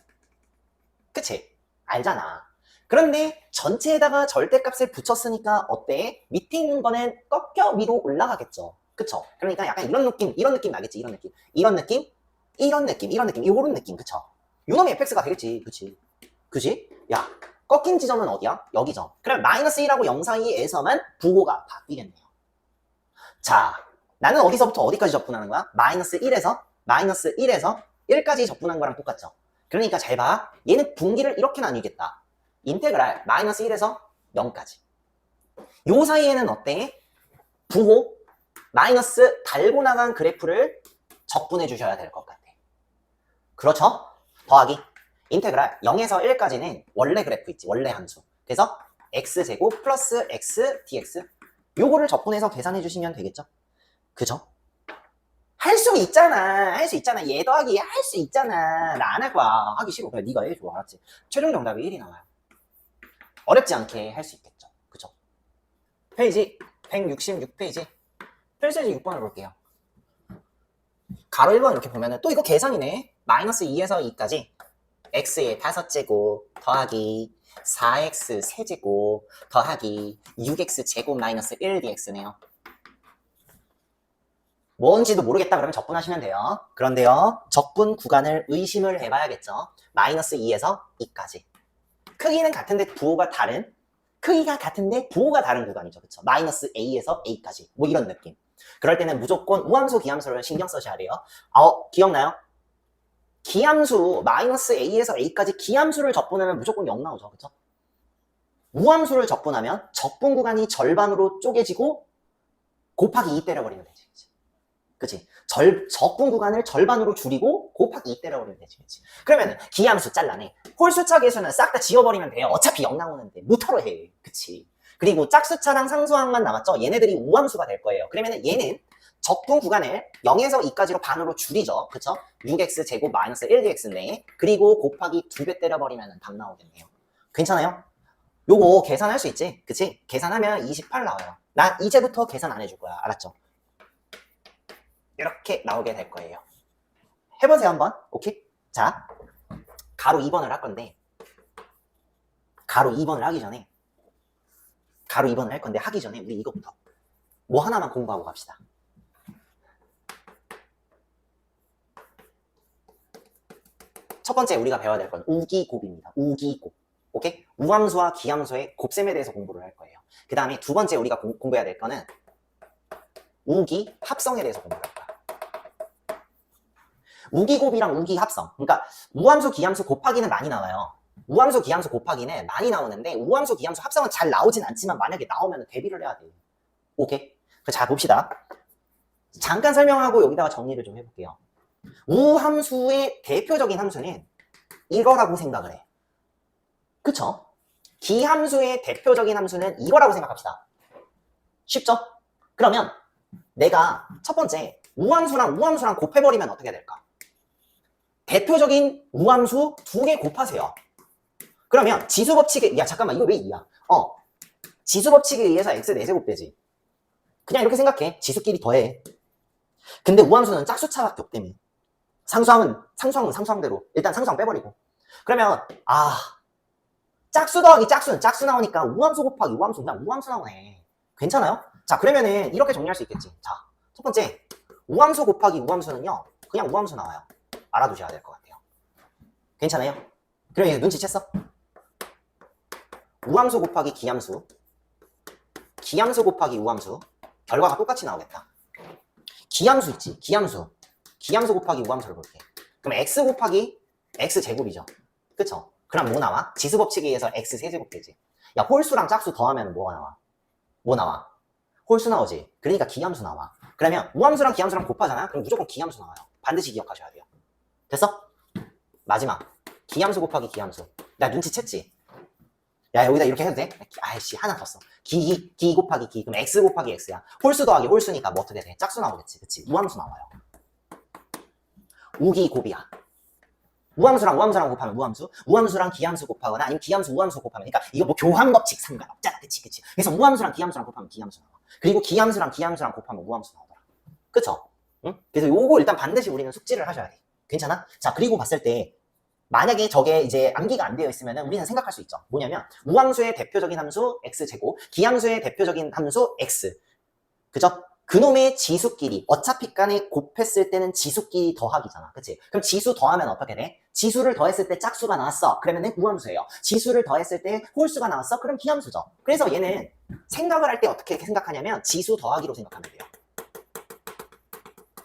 그치? 알잖아. 그런데 전체에다가 절대값을 붙였으니까 어때? 밑에 있는 거는 꺾여 위로 올라가겠죠. 그쵸? 그러니까 약간 이런 느낌 나겠지. 이런 느낌, 요런 느낌, 그쵸? 요놈이 fx가 되겠지. 그치? 야, 꺾인 지점은 어디야? 여기죠. 그럼 마이너스 1하고 0 사이에서만 부호가 바뀌겠네요. 자, 나는 어디서부터 어디까지 접근하는 거야? 마이너스 1에서 1까지 접근한 거랑 똑같죠. 그러니까 잘 봐. 얘는 분기를 이렇게 나뉘겠다. 인테그랄 마이너스 1에서 0까지. 요 사이에는 어때? 부호 마이너스 달고 나간 그래프를 적분해 주셔야 될 것 같아. 그렇죠? 더하기 인테그랄 0에서 1까지는 원래 그래프 있지. 원래 함수. 그래서 x제곱 플러스 x dx 요거를 적분해서 계산해 주시면 되겠죠? 그죠? 할 수 있잖아. 할 수 있잖아. 얘 더하기 할 수 있잖아. 나 안 할 거야. 하기 싫어. 그래, 네가 해. 좋아. 알았지? 최종 정답이 1이 나와요. 어렵지 않게 할 수 있겠죠. 그쵸? 페이지 166페이지. 필수지 6번을 볼게요. 가로 1번 이렇게 보면은 또 이거 계산이네. 마이너스 2에서 2까지 x의 5제곱 더하기 4x 세제곱 더하기 6x 제곱 마이너스 1dx네요. 뭔지도 모르겠다 그러면 적분하시면 돼요. 그런데요, 적분 구간을 의심을 해봐야겠죠. 마이너스 2에서 2까지. 크기는 같은데 부호가 다른, 크기가 같은데 부호가 다른 구간이죠. 그쵸? 마이너스 a에서 a까지. 뭐 이런 느낌. 그럴 때는 무조건 우함수, 기함수를 신경 쓰셔야 돼요. 기억나요? 기함수, 마이너스 a에서 a까지 기함수를 적분하면 무조건 0 나오죠. 그쵸? 우함수를 적분하면 적분 구간이 절반으로 쪼개지고 곱하기 2 때려버리면 되지. 그치? 적분 구간을 절반으로 줄이고 곱하기 2 때려버리면 되지. 그치? 그러면 기함수 잘라내. 홀수차 계수는 싹 다 지워버리면 돼요. 어차피 0 나오는데 못하러 해. 그치? 그리고 짝수차랑 상수항만 남았죠? 얘네들이 우함수가 될 거예요. 그러면 얘는 적분 구간을 0에서 2까지로 반으로 줄이죠. 그쵸? 6x 제곱 마이너스 1dx인데 그리고 곱하기 2배 때려버리면 답 나오겠네요. 괜찮아요? 요거 계산할 수 있지? 그치? 계산하면 28 나와요. 나 이제부터 계산 안 해줄 거야. 알았죠? 이렇게 나오게 될 거예요. 해보세요 한번. 오케이? 자, 가로 2번을 할 건데 가로 2번을 하기 전에 가로 2번을 할 건데 하기 전에 우리 이거부터 뭐 하나만 공부하고 갑시다. 첫 번째 우리가 배워야 될 건 우기곱입니다. 우기곱. 오케이? 우함수와 기함수의 곱셈에 대해서 공부를 할 거예요. 그 다음에 두 번째 우리가 공부해야 될 거는 우기 합성에 대해서 공부를 할 거야. 우기곱이랑 우기 합성. 그러니까 우함수, 기함수 곱하기는 많이 나와요. 우함수, 기함수 곱하기는 많이 나오는데 우함수, 기함수 합성은 잘 나오진 않지만 만약에 나오면 대비를 해야 돼. 오케이? 자, 봅시다. 잠깐 설명하고 여기다가 정리를 좀 해볼게요. 우함수의 대표적인 함수는 이거라고 생각을 해. 그쵸? 기함수의 대표적인 함수는 이거라고 생각합시다. 쉽죠? 그러면 내가 첫 번째 우함수랑 우함수랑 곱해버리면 어떻게 될까? 대표적인 우함수 2개 곱하세요. 그러면 지수법칙에, 야 잠깐만 이거 왜 2야? 지수법칙에 의해서 x 4제곱 되지. 그냥 이렇게 생각해. 지수끼리 더해. 근데 우함수는 짝수차밖에 없다며. 상수함은 상수함대로 일단 상수함 빼버리고. 그러면 짝수 더하기 짝수는 짝수 나오니까 우함수 곱하기 우함수 그냥 우함수 나오네. 괜찮아요? 자, 그러면은 이렇게 정리할 수 있겠지. 자, 첫 번째 우함수 곱하기 우함수는요 그냥 우함수 나와요. 알아두셔야 될 것 같아요. 괜찮아요? 그럼 이제 눈치챘어? 우함수 곱하기 기함수, 기함수 곱하기 우함수 결과가 똑같이 나오겠다. 기함수 있지? 기함수 곱하기 우함수를 볼게. 그럼 x 곱하기 x제곱이죠. 그쵸? 그럼 뭐 나와? 지수법칙에 의해서 x 세제곱 되지. 야, 홀수랑 짝수 더하면 뭐가 나와? 뭐 나와? 홀수 나오지. 그러니까 기함수 나와. 그러면 우함수랑 기함수랑 곱하잖아? 그럼 무조건 기함수 나와요. 반드시 기억하셔야 돼요. 됐어? 마지막 기함수 곱하기 기함수. 나 눈치챘지? 야, 여기다 이렇게 해도 돼? 아이씨, 하나 더 써. 기 곱하기 기. 그럼 x 곱하기 x야. 홀수 더하기 홀수니까 뭐 어떻게 돼? 짝수 나오겠지. 그치? 우함수 나와요. 우기곱이야. 우함수랑 우함수랑 곱하면 우함수, 우함수랑 기함수 곱하거나 아니면 기함수 우함수 곱하면, 그러니까 이거 뭐 교환법칙 상관없잖아. 그치? 그래서 우함수랑 기함수랑 곱하면 기함수 나와. 그리고 기함수랑 기함수랑 곱하면 우함수 나오더라. 그쵸? 응? 그래서 요거 일단 반드시 우리는 숙지를 하셔야 돼. 괜찮아? 자, 그리고 봤을 때 만약에 저게 이제 암기가 안 되어 있으면 우리는 생각할 수 있죠. 뭐냐면 우함수의 대표적인 함수 x제곱, 기함수의 대표적인 함수 x. 그죠? 그놈의 지수끼리 어차피 간에 곱했을 때는 지수끼리 더하기잖아. 그치? 그럼 지수 더하면 어떻게 돼? 지수를 더했을 때 짝수가 나왔어. 그러면 우함수예요. 지수를 더했을 때 홀수가 나왔어. 그럼 기함수죠. 그래서 얘는 생각을 할 때 어떻게 생각하냐면 지수 더하기로 생각하면 돼요.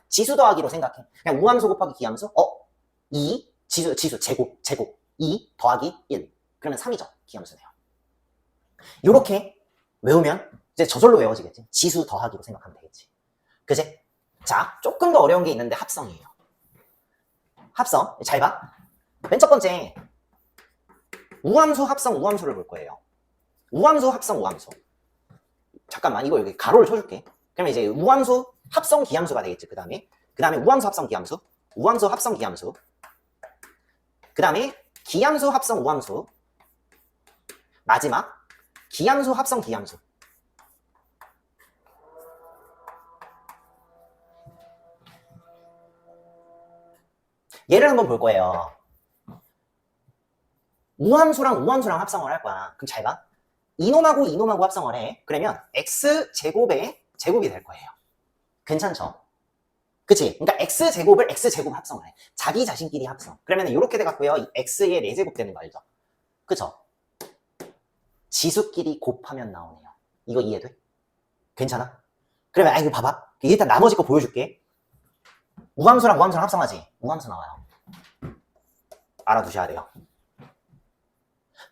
지수 더하기로 생각해. 그냥 우함수 곱하기 기함수 2 지수 제곱 2 더하기 1 그러면 3이죠. 기함수네요. 요렇게 외우면 이제 저절로 외워지겠지. 지수 더하기로 생각하면 되겠지. 그치? 자, 조금 더 어려운 게 있는데 합성이에요. 합성. 잘 봐. 맨 첫 번째 우함수 합성 우함수를 볼 거예요. 우함수 합성 우함수. 잠깐만 이거 여기 가로를 쳐줄게. 그러면 이제 우함수 합성 기함수가 되겠지. 그 그 다음에 우함수 합성 기함수, 우함수 합성 기함수, 그 다음에 기함수 합성 우함수, 마지막 기함수 합성 기함수. 얘를 한번 볼 거예요. 우함수랑 우함수랑 합성을 할 거야. 그럼 잘 봐. 이놈하고 이놈하고 합성을 해. 그러면 x제곱의 제곱이 될 거예요. 괜찮죠? 그치? 그러니까 x제곱을 x제곱 합성을 해. 자기 자신끼리 합성. 그러면 이렇게 돼갖고요. x의 4제곱 되는 거 알죠? 그쵸? 지수끼리 곱하면 나오네요. 이거 이해돼? 괜찮아? 그러면 이거 봐봐. 일단 나머지 거 보여줄게. 우함수랑 우함수랑 합성하지? 우함수 나와요. 알아두셔야 돼요.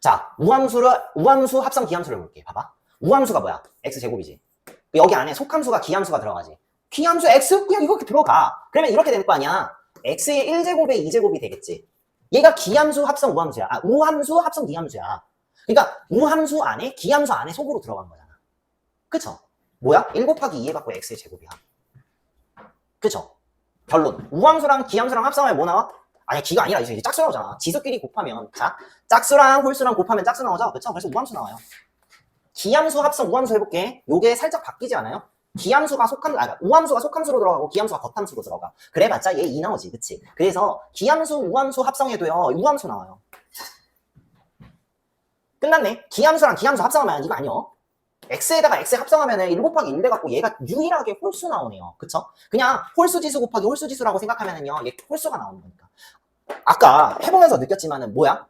자, 우함수 합성 기함수를 볼게. 봐봐. 우함수가 뭐야? x제곱이지. 여기 안에 속함수가 기함수가 들어가지. 기함수 x? 그냥 이렇게 들어가. 그러면 이렇게 될 거 아니야. x의 1제곱에 2제곱이 되겠지. 얘가 기함수 합성 우함수야. 우함수 합성 기함수야. 그러니까 우함수 안에 기함수 안에 속으로 들어간 거잖아. 그쵸? 뭐야? 1 곱하기 2 해갖고 x의 제곱이야. 그쵸? 결론. 우함수랑 기함수랑 합성하면 뭐 나와? 아니 기가 아니라 이제 짝수 나오잖아. 지수끼리 곱하면 자 짝수랑 홀수랑 곱하면 짝수 나오죠? 그쵸? 그래서 우함수 나와요. 기함수 합성 우함수 해볼게. 요게 살짝 바뀌지 않아요? 기함수가 우함수가 속함수로 들어가고 기함수가 겉함수로 들어가. 그래봤자 얘 2 나오지, 그치? 그래서 기함수 우함수 합성해도요 우함수 나와요. 끝났네. 기함수랑 기함수 합성하면 이거 아니요. x에다가 x 합성하면은 1 곱하기 1 돼갖고 얘가 유일하게 홀수 나오네요. 그쵸? 그냥 홀수 지수 곱하기 홀수 지수라고 생각하면은요 얘 홀수가 나오는 거니까. 아까 해보면서 느꼈지만은 뭐야?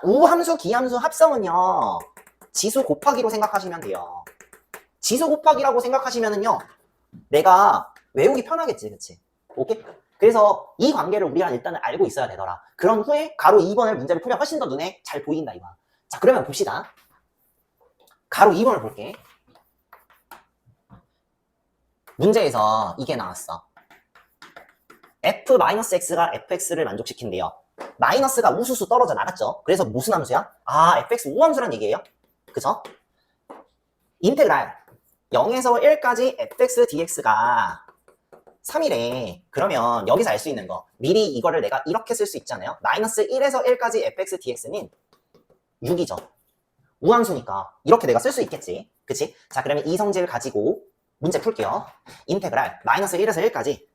우함수 기함수 합성은요 지수 곱하기로 생각하시면 돼요. 지수 곱하기라고 생각하시면은요 내가 외우기 편하겠지, 그치? 오케이? 그래서 이 관계를 우리가 일단은 알고 있어야 되더라. 그런 후에 가로 2번을 문제를 풀면 훨씬 더 눈에 잘 보인다 이거야. 자, 그러면 봅시다. 가로 2번을 볼게. 문제에서 이게 나왔어. f-x가 fx를 만족시킨대요. 마이너스가 우수수 떨어져 나갔죠. 그래서 무슨 함수야? fx 우함수란 얘기예요. 그죠? 인테그랄 0에서 1까지 fx dx가 3이래. 그러면 여기서 알 수 있는 거 미리 이거를 내가 이렇게 쓸 수 있잖아요. 마이너스 1에서 1까지 fx dx는 6이죠. 우함수니까 이렇게 내가 쓸 수 있겠지. 그치? 자, 그러면 이 성질을 가지고 문제 풀게요. 인테그랄 마이너스 1에서 1까지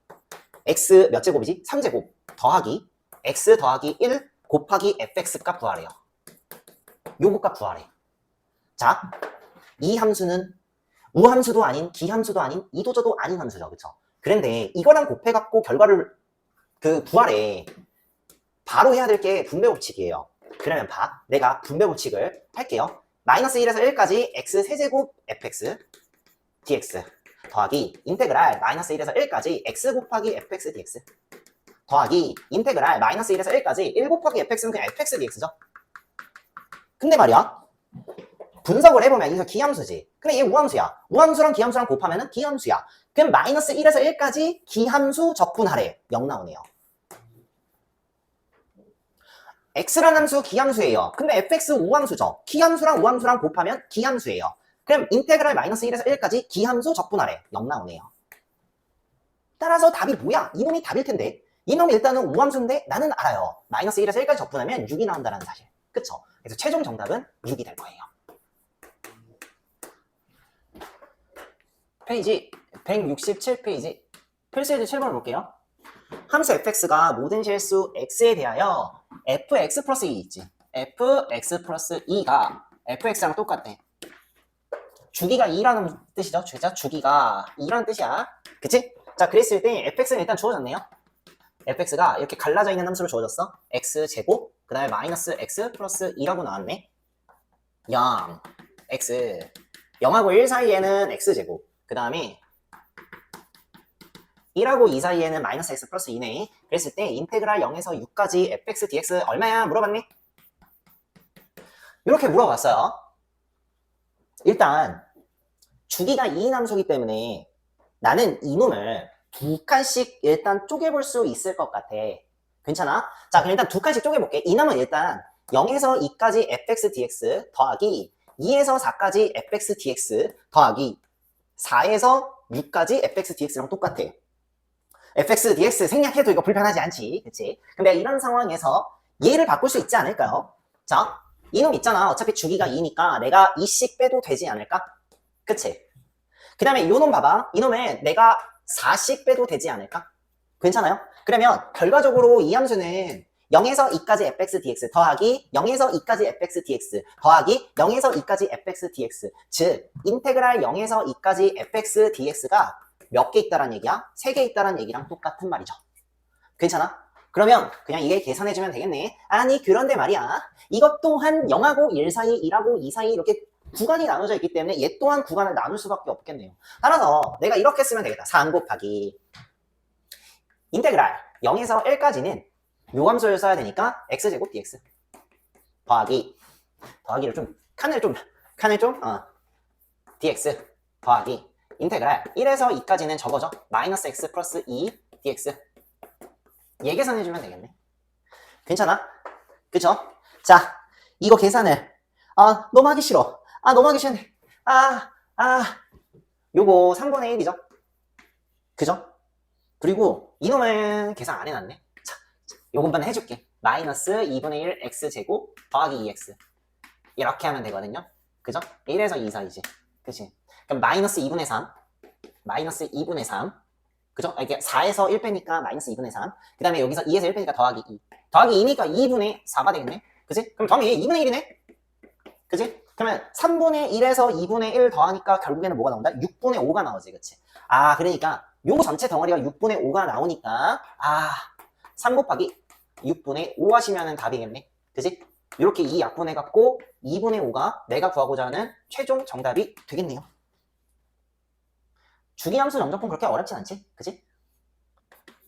x 몇 제곱이지? 3제곱 더하기 x 더하기 1 곱하기 fx 값 구하래요. 요거 값 구하래. 자, 이 함수는 우함수도 아닌 기함수도 아닌 이도저도 아닌 함수죠. 그쵸? 그런데 이거랑 곱해갖고 결과를 구하래. 바로 해야 될 게 분배 법칙이에요. 그러면 내가 분배 법칙을 할게요. 마이너스 1에서 1까지 x 세제곱 fx dx 더하기 인테그랄 마이너스 1에서 1까지 x 곱하기 fx dx 더하기 인테그랄 마이너스 1에서 1까지 1 곱하기 fx는 그냥 fx dx죠. 근데 말이야 분석을 해보면 여기서 기함수지. 근데 얘 우함수야. 우함수랑 기함수랑 곱하면은 기함수야. 그럼 마이너스 1에서 1까지 기함수 적분하래. 0 나오네요. x라는 함수 기함수예요. 근데 fx 우함수죠. 기함수랑 우함수랑 곱하면 기함수예요. 그럼 인테그랄 마이너스 1에서 1까지 기함수 적분하래. 0 나오네요. 따라서 답이 뭐야? 이놈이 답일 텐데. 이놈이 일단은 우함수인데 나는 알아요. 마이너스 1에서 1까지 적분하면 6이 나온다는 사실. 그쵸? 그래서 최종 정답은 6이 될 거예요. 페이지 167페이지 필수예제 7번을 볼게요. 함수 fx가 모든 실수 x에 대하여 fx 플러스 2 있지. fx 플러스 2가 fx랑 똑같대. 주기가 2라는 뜻이죠. 주기가 2라는 뜻이야. 그치? 자, 그랬을 때 fx는 일단 주어졌네요. fx가 이렇게 갈라져 있는 함수로 주어졌어. x제곱 그 다음에 마이너스 x 플러스 2라고 나왔네. 0 x 0하고 1 사이에는 x제곱 그 다음에 1하고 2 사이에는 마이너스 x 플러스 2네. 그랬을 때 인테그랄 0에서 6까지 fx dx 얼마야? 물어봤네? 이렇게 물어봤어요. 일단 주기가 2인 함수이기 때문에 나는 이놈을 두 칸씩 일단 쪼개볼 수 있을 것 같아. 괜찮아? 자, 그럼 일단 두 칸씩 쪼개볼게. 이놈은 일단 0에서 2까지 fx dx 더하기 2에서 4까지 fx dx 더하기 4에서 6까지 fx dx랑 똑같아. fx, dx 생략해도 이거 불편하지 않지. 그치? 근데 이런 상황에서 얘를 바꿀 수 있지 않을까요? 자, 이놈 있잖아. 어차피 주기가 2니까 내가 2씩 빼도 되지 않을까? 그치? 그 다음에 요놈 봐봐. 이놈에 내가 4씩 빼도 되지 않을까? 괜찮아요? 그러면 결과적으로 이 함수는 0에서 2까지 fx dx 더하기 0에서 2까지 fx dx 더하기 0에서 2까지 fx dx 즉 인테그랄 0에서 2까지 fx dx가 몇 개 있다란 얘기야? 3개 있다란 얘기랑 똑같은 말이죠. 괜찮아? 그러면 그냥 이게 계산해주면 되겠네. 아니 그런데 말이야. 이것 또한 0하고 1 사이, 1하고 2 사이 이렇게 구간이 나눠져 있기 때문에 얘 또한 구간을 나눌 수밖에 없겠네요. 따라서 내가 이렇게 쓰면 되겠다. 3 곱하기 인테그랄 0에서 1까지는 요 함수를 써야 되니까 x제곱 dx 더하기를 좀 칸을 좀 dx 더하기 인테그랄 1에서 2까지는 저거죠. 마이너스 x 플러스 2 dx 얘 계산해주면 되겠네. 괜찮아? 그쵸? 자, 이거 계산을 너무 하기 싫어. 너무 하기 싫네. 요거 3분의 1이죠? 그죠? 그리고 이놈은 계산 안 해놨네. 자, 요것만 해줄게. 마이너스 2분의 1 x제곱 더하기 2x 이렇게 하면 되거든요. 그죠? 1에서 2 사이지. 그치? 그럼 마이너스 2분의 3 그죠? 이게 4에서 1 빼니까 마이너스 2분의 3 그 다음에 여기서 2에서 1 빼니까 더하기 2 더하기 2니까 2분의 4가 되겠네. 그치? 그럼 정이 2분의 1이네. 그치? 그러면 3분의 1에서 2분의 1 더하니까 결국에는 뭐가 나온다? 6분의 5가 나오지. 그치? 그러니까 요 전체 덩어리가 6분의 5가 나오니까 3 곱하기 6분의 5 하시면은 답이겠네. 그치? 이렇게 이 약분해 갖고 2분의 5가 내가 구하고자 하는 최종 정답이 되겠네요. 주기함수 영접분 그렇게 어렵진 않지? 그치?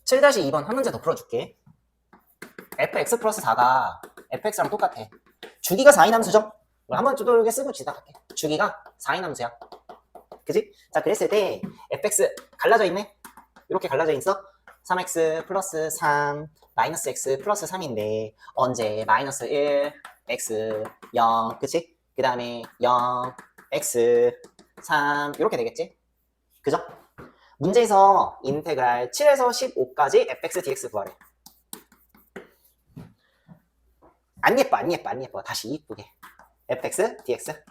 7-2번 한 문제 더 풀어줄게. fx 플러스 4가 fx랑 똑같아. 주기가 4인 함수죠? 한번 두들겨 쓰고 지나갈게. 주기가 4인 함수야. 그치? 자, 그랬을 때 fx 갈라져 있네? 이렇게 갈라져 있어? 3x 플러스 3 마이너스 x 플러스 3인데 언제? 마이너스 1 x 0 그치? 그 다음에 0 x 3 이렇게 되겠지? 그죠? 문제에서 인테그랄 7에서 15까지 fx dx 구하래. 안 예뻐. 다시 이쁘게. fx dx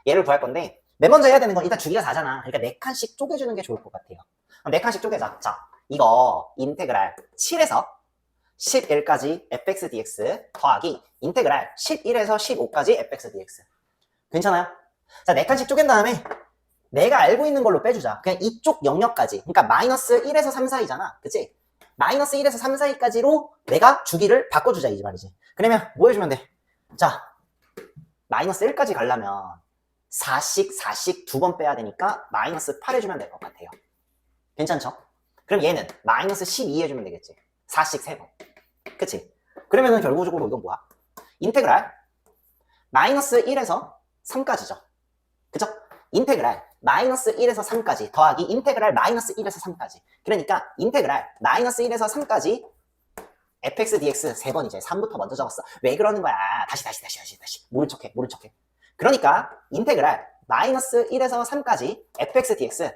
얘를 구할 건데 맨 먼저 해야 되는 건 일단 주기가 4잖아. 그러니까 4칸씩 쪼개주는 게 좋을 것 같아요. 그럼 4칸씩 쪼개자. 자, 이거 인테그랄 7에서 11까지 fx dx 더하기 인테그랄 11에서 15까지 fx dx 괜찮아요? 자, 4칸씩 쪼갠 다음에 내가 알고 있는 걸로 빼주자. 그냥 이쪽 영역까지. 그러니까 마이너스 1에서 3 사이잖아. 그치? 마이너스 1에서 3 사이까지로 내가 주기를 바꿔주자 이 말이지. 그러면 뭐 해주면 돼? 자, 마이너스 1까지 가려면 4씩 두 번 빼야 되니까 마이너스 8 해주면 될 것 같아요. 괜찮죠? 그럼 얘는 마이너스 12 해주면 되겠지. 4씩 3번. 그치? 그러면은 결국적으로 이건 뭐야? 인테그랄 마이너스 1에서 3까지죠. 그죠? 인테그랄 마이너스 1에서 3까지 더하기 인테그랄 마이너스 1에서 3까지. 그러니까 인테그랄 마이너스 1에서 3까지 fx dx 3번이지. 3부터 먼저 적었어. 왜 그러는 거야? 다시. 모른 척해. 그러니까 인테그랄 마이너스 1에서 3까지 fx dx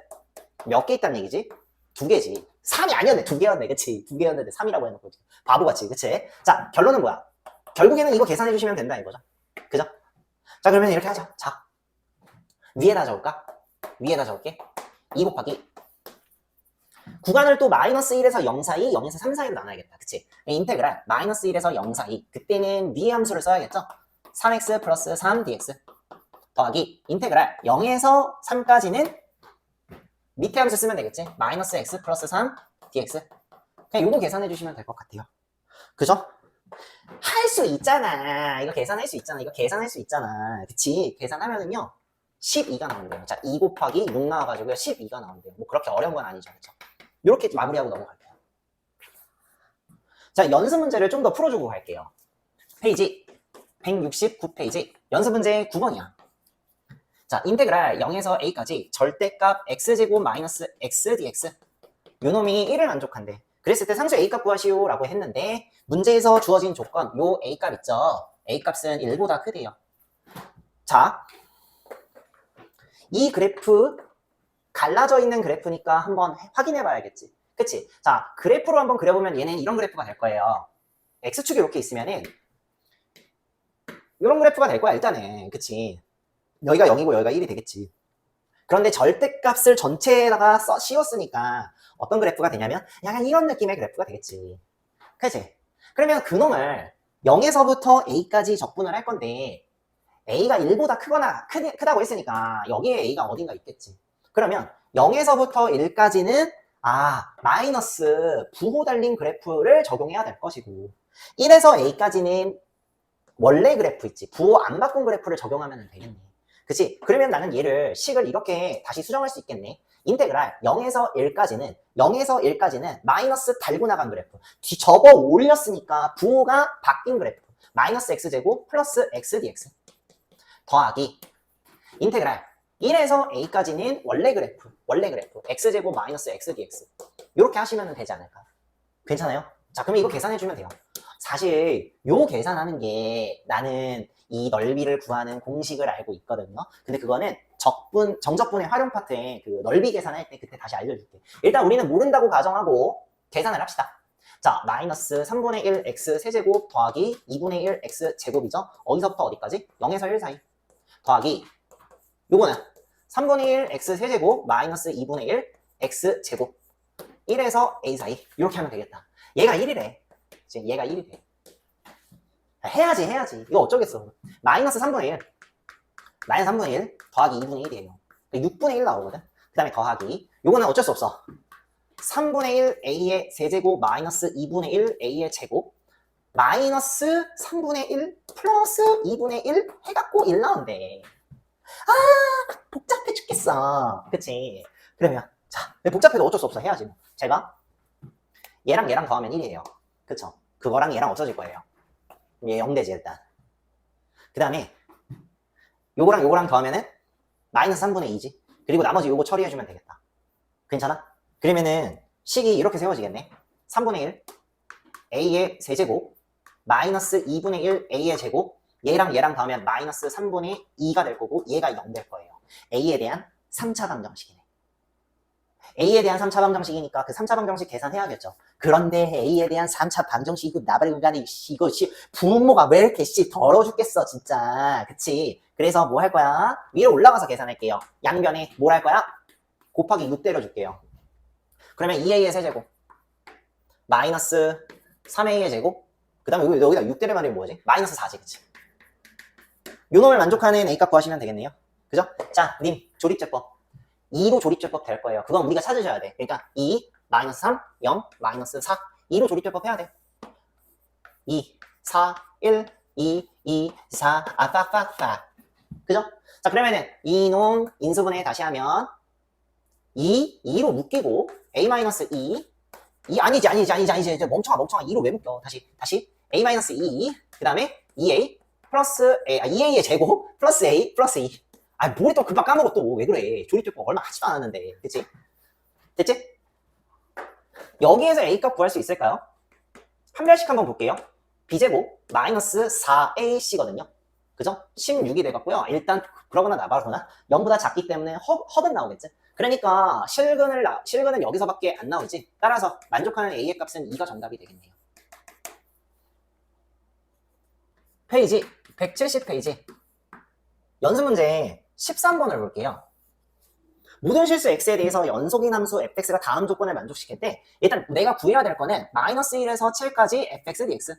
몇 개 있다는 얘기지? 2개지. 3이 아니었네. 2개였네. 그치? 2개였는데 3이라고 해놓고 바보같이. 그치? 자, 결론은 뭐야? 결국에는 이거 계산해 주시면 된다 이거죠. 그죠? 자, 그러면 이렇게 하자. 자, 위에다 적을까? 위에다 적을게. 2 곱하기 구간을 또 마이너스 1에서 0 사이, 0에서 3 사이로 나눠야겠다. 그치? 인테그랄 마이너스 1에서 0 사이. 그때는 위의 함수를 써야겠죠? 3x 플러스 3 dx 더하기 인테그랄 0에서 3까지는 밑에 함수 쓰면 되겠지? 마이너스 x 플러스 3 dx 그냥 요거 계산해 주시면 될 것 같아요. 그죠? 할 수 있잖아. 이거 계산할 수 있잖아. 그치? 계산하면은요 12가 나온대요. 자, 2 곱하기 6 나와가지고 12가 나온대요. 뭐 그렇게 어려운 건 아니죠. 그쵸? 이렇게 마무리하고 넘어갈게요. 자, 연습 문제를 좀 더 풀어주고 갈게요. 페이지 169페이지 연습 문제 9번이야. 자, 인테그랄 0에서 a까지 절대값 x제곱 마이너스 x dx 요 놈이 1을 만족한대. 그랬을 때 상수 a값 구하시오 라고 했는데 문제에서 주어진 조건 요 a값 있죠? a값은 1보다 크대요. 자, 이 그래프 갈라져 있는 그래프니까 한번 확인해 봐야겠지. 그치? 자, 그래프로 한번 그려보면 얘는 이런 그래프가 될 거예요. x축이 이렇게 있으면은 이런 그래프가 될 거야 일단은. 그치? 여기가 0이고 여기가 1이 되겠지. 그런데 절대값을 전체에다가 씌웠으니까 어떤 그래프가 되냐면 약간 이런 느낌의 그래프가 되겠지. 그치? 그러면 그놈을 0에서부터 a까지 적분을 할 건데 a가 1보다 크거나 크다고 했으니까 여기에 a가 어딘가 있겠지. 그러면 0에서부터 1까지는 마이너스 부호 달린 그래프를 적용해야 될 것이고 1에서 a까지는 원래 그래프 있지. 부호 안 바꾼 그래프를 적용하면 되겠네. 그치? 그러면 나는 얘를 식을 이렇게 다시 수정할 수 있겠네. 인테그랄 0에서 1까지는 마이너스 달고 나간 그래프. 접어 올렸으니까 부호가 바뀐 그래프. 마이너스 x제곱 플러스 x dx 더하기 인테그랄 1에서 a까지는 원래 그래프 x제곱 마이너스 x dx 이렇게 하시면 되지 않을까? 괜찮아요? 자, 그럼 이거 계산해주면 돼요. 사실 요 계산하는 게 나는 이 넓이를 구하는 공식을 알고 있거든요. 근데 그거는 정적분의 활용 파트에 그 넓이 계산할 때 그때 다시 알려줄게. 일단 우리는 모른다고 가정하고 계산을 합시다. 자, 마이너스 3분의 1 x 세제곱 더하기 2분의 1 x 제곱이죠. 어디서부터 어디까지? 0에서 1 사이. 더하기 요거는 3분의 1 x 세제곱 마이너스 2분의 1 x 제곱 1에서 a 사이. 이렇게 하면 되겠다. 얘가 1이래. 지금 얘가 1이 돼. 해야지. 이거 어쩌겠어. 마이너스 3분의 1 더하기 2분의 1이에요. 6분의 1 나오거든. 그 다음에 더하기 요거는 어쩔 수 없어. 3분의 1 a의 세제곱 마이너스 2분의 1 a의 제곱 마이너스 3분의 1 플러스 2분의 1 해갖고 1 나온대. 복잡해 죽겠어. 그치? 그러면 자, 복잡해도 어쩔 수 없어. 해야지 뭐. 제가 얘랑 얘랑 더하면 1이에요. 그쵸? 그거랑 얘랑 없어질 거예요. 얘 0되지 일단. 그 다음에 요거랑 요거랑 더하면은 마이너스 3분의 2지. 그리고 나머지 요거 처리해주면 되겠다. 괜찮아? 그러면은 식이 이렇게 세워지겠네. 3분의 1 a의 세제곱 마이너스 2분의 1 a의 제곱 얘랑 얘랑 더하면 마이너스 3분의 2가 될 거고 얘가 0 될 거예요. a에 대한 3차 방정식이네. a에 대한 3차 방정식이니까 그 3차 방정식 계산해야겠죠. 그런데 a에 대한 3차 방정식 이거 나발의 공간이 이거 부모가 왜 이렇게 더러워 죽겠어 진짜. 그치? 그래서 뭐 할 거야? 위로 올라가서 계산할게요. 양변에 뭘 할 거야? 곱하기 6 때려줄게요. 그러면 2a의 세제곱 마이너스 3a의 제곱 그 다음에 여기다 6 때리면 뭐지? 마이너스 4지. 그치? 요 놈을 만족하는 a값 구하시면 되겠네요. 그죠? 자, 님 조립제법 2로 조립제법 될 거예요. 그건 우리가 찾으셔야 돼. 그러니까 2, 마이너스 3, 0, 마이너스 4 2로 조립제법 해야 돼. 2, 4, 1, 2, 2, 4 빡빡빡. 그죠? 자, 그러면은 이놈 인수분해 다시 하면 2로 묶이고 a-2 아니지 멍청아 2로 왜 묶여? 다시 a-2 그 다음에 2a 플러스 a 2a의 제곱 플러스 a 플러스 2 뭘 또 금방 까먹어 또. 왜 그래? 조립제법 얼마 하지도 않았는데. 그치? 됐지? 여기에서 a값 구할 수 있을까요? 한 별씩 한번 볼게요. b제곱 마이너스 4ac거든요. 그죠? 16이 돼갖고요. 일단 그러거나 나바거나 0보다 작기 때문에 허은 나오겠지? 그러니까 실근은 여기서밖에 안 나오지. 따라서 만족하는 a의 값은 2가 정답이 되겠네요. 페이지 170페이지 연습문제 13번을 볼게요. 모든 실수 x에 대해서 연속인 함수 fx가 다음 조건을 만족시킬 때 일단 내가 구해야 될 거는 마이너스 1에서 7까지 fx dx.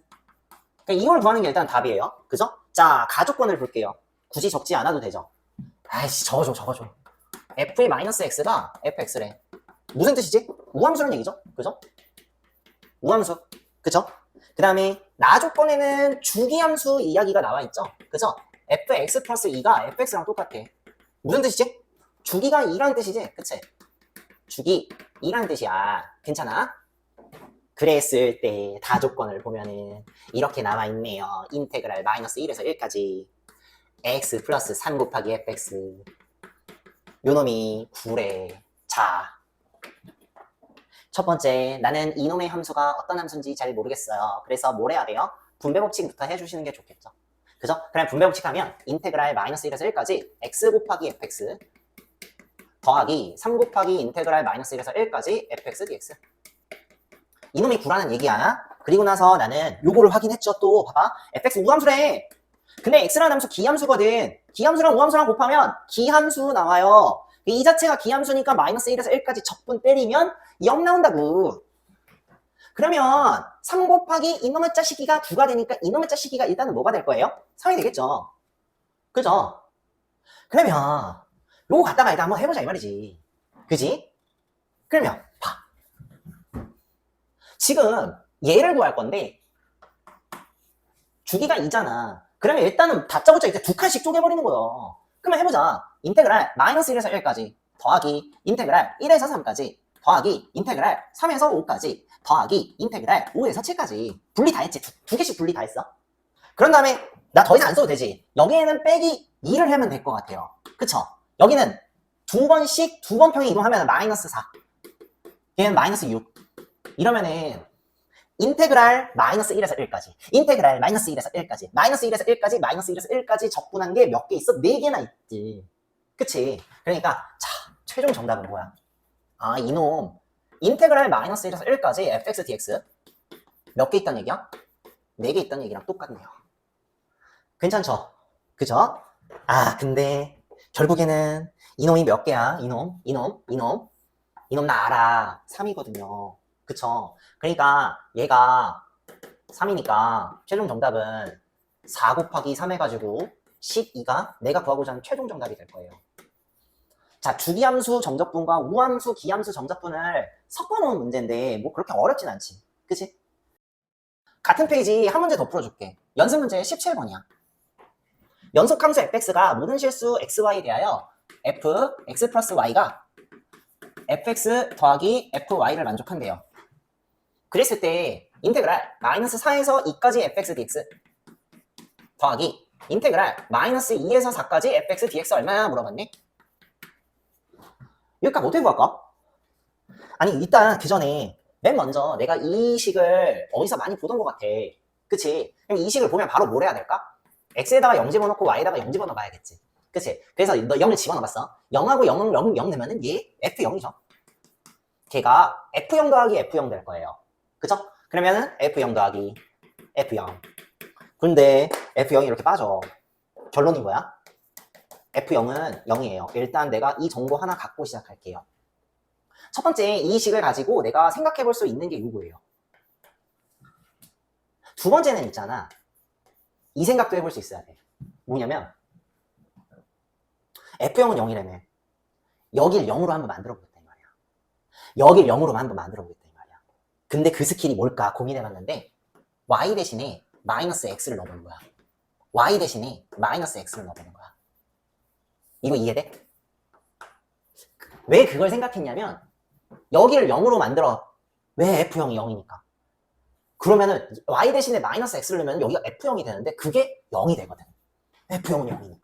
그러니까 이걸 구하는 게 일단 답이에요. 그죠? 자, 가조건을 볼게요. 굳이 적지 않아도 되죠. 아이씨, 적어줘. f의 마이너스 x가 fx래. 무슨 뜻이지? 우함수라는 얘기죠. 그죠? 우함수. 그죠? 그 다음에 나 조건에는 주기함수 이야기가 나와 있죠. 그죠? fx 플러스 2가 fx랑 똑같아. 무슨 뜻이지? 주기가 2라는 뜻이지. 그치? 주기 2라는 뜻이야. 괜찮아? 그랬을 때 다 조건을 보면은 이렇게 나와 있네요. 인테그랄 마이너스 1에서 1까지 x 플러스 3 곱하기 fx 요놈이 9래. 자, 첫 번째, 나는 이놈의 함수가 어떤 함수인지 잘 모르겠어요. 그래서 뭘 해야 돼요? 분배법칙부터 해주시는 게 좋겠죠. 그죠? 그럼 분배법칙 하면 인테그랄 마이너스 1에서 1까지 x 곱하기 fx 더하기 3 곱하기 인테그랄 마이너스 1에서 1까지 fx dx 이놈이 9라는 얘기야. 그리고 나서 나는 요거를 확인했죠. 또 봐봐. fx 우함수래. 근데 x라는 함수 기함수거든. 기함수랑 우함수랑 곱하면 기함수 나와요. 이 자체가 기함수니까 마이너스 1에서 1까지 적분 때리면 0 나온다고. 그러면 3 곱하기 이놈의 짜식이가 9가 되니까 이놈의 짜식이가 일단은 뭐가 될 거예요? 3이 되겠죠. 그죠? 그러면 요거 갖다가 일단 한번 해보자 이 말이지. 그지? 그러면 봐. 지금 얘를 구할 건데 주기가 2잖아. 그러면 일단은 다짜고짜 이제 두 칸씩 쪼개버리는 거야. 그러면 해보자. 인테그랄 마이너스 1에서 1까지 더하기 인테그랄 1에서 3까지 더하기 인테그랄 3에서 5까지 더하기 인테그랄 5에서 7까지 분리 다 했지. 두 개씩 분리 다 했어. 그런 다음에 나 더 이상 안 써도 되지. 여기에는 빼기 2를 하면 될 것 같아요. 그쵸? 여기는 두 번씩 두 번 평이 이동하면 마이너스 4 얘는 마이너스 6 이러면은 인테그랄 마이너스 1에서 1까지 인테그랄 마이너스 1에서 1까지 마이너스 1에서 1까지 마이너스 1에서 1까지 적분한 게 몇 개 있어? 4개나 있지. 그치? 그러니까 자 최종 정답은 뭐야? 아 이놈 인테그랄 마이너스 1에서 1까지 fx dx 몇 개 있다는 얘기야? 4개 있다는 얘기랑 똑같네요. 괜찮죠? 그죠? 아 근데 결국에는 이놈이 몇 개야? 이놈 나 알아. 3이거든요. 그쵸? 그러니까 얘가 3이니까 최종 정답은 4 곱하기 3 해가지고 12가 내가 구하고자 하는 최종 정답이 될 거예요. 자, 주기함수 정적분과 우함수 기함수 정적분을 섞어놓은 문제인데 뭐 그렇게 어렵진 않지. 그치? 같은 페이지 한 문제 더 풀어줄게. 연습 문제 17번이야. 연속함수 fx가 모든 실수 xy에 대하여 fx 플러스 y가 fx 더하기 fy를 만족한대요. 그랬을 때 인테그랄 마이너스 4에서 2까지 fx dx 더하기 인테그랄 마이너스 2에서 4까지 fx dx 얼마나 물어봤네? 여기까지 어떻게 구할까? 아니 일단 그 전에 맨 먼저 내가 이 식을 어디서 많이 보던 것 같아. 그치? 그럼 이 식을 보면 바로 뭘 해야 될까? x에다가 0 집어넣고 y에다가 0 집어넣어봐야겠지. 그치? 그래서 너 0을 집어넣어봤어. 0하고 0 넣으면은 얘 f0이죠. 걔가 f0 더하기 f0 될 거예요. 그쵸? 그러면은 f0 더하기 f0. 근데 f0이 이렇게 빠져. 결론이 뭐야? f0은 0이에요. 일단 내가 이 정보 하나 갖고 시작할게요. 첫 번째 이 식을 가지고 내가 생각해 볼 수 있는 게 이거예요. 두 번째는 있잖아. 이 생각도 해볼 수 있어야 돼. 뭐냐면 f0은 0이라며. 여길 0으로 한번 만들어 보겠다 이 말이야. 여길 0으로 한번 만들어 보겠다 이 말이야. 근데 그 스킬이 뭘까 고민해봤는데 y 대신에 마이너스 x를 넣어보는 거야. y 대신에 마이너스 x를 넣어보는 거야. 이거 이해돼? 왜 그걸 생각했냐면 여기를 0으로 만들어. 왜 f0이 0이니까. 그러면은 y 대신에 마이너스 x를 넣으면 여기가 f0이 되는데 그게 0이 되거든. f0은 0이니까.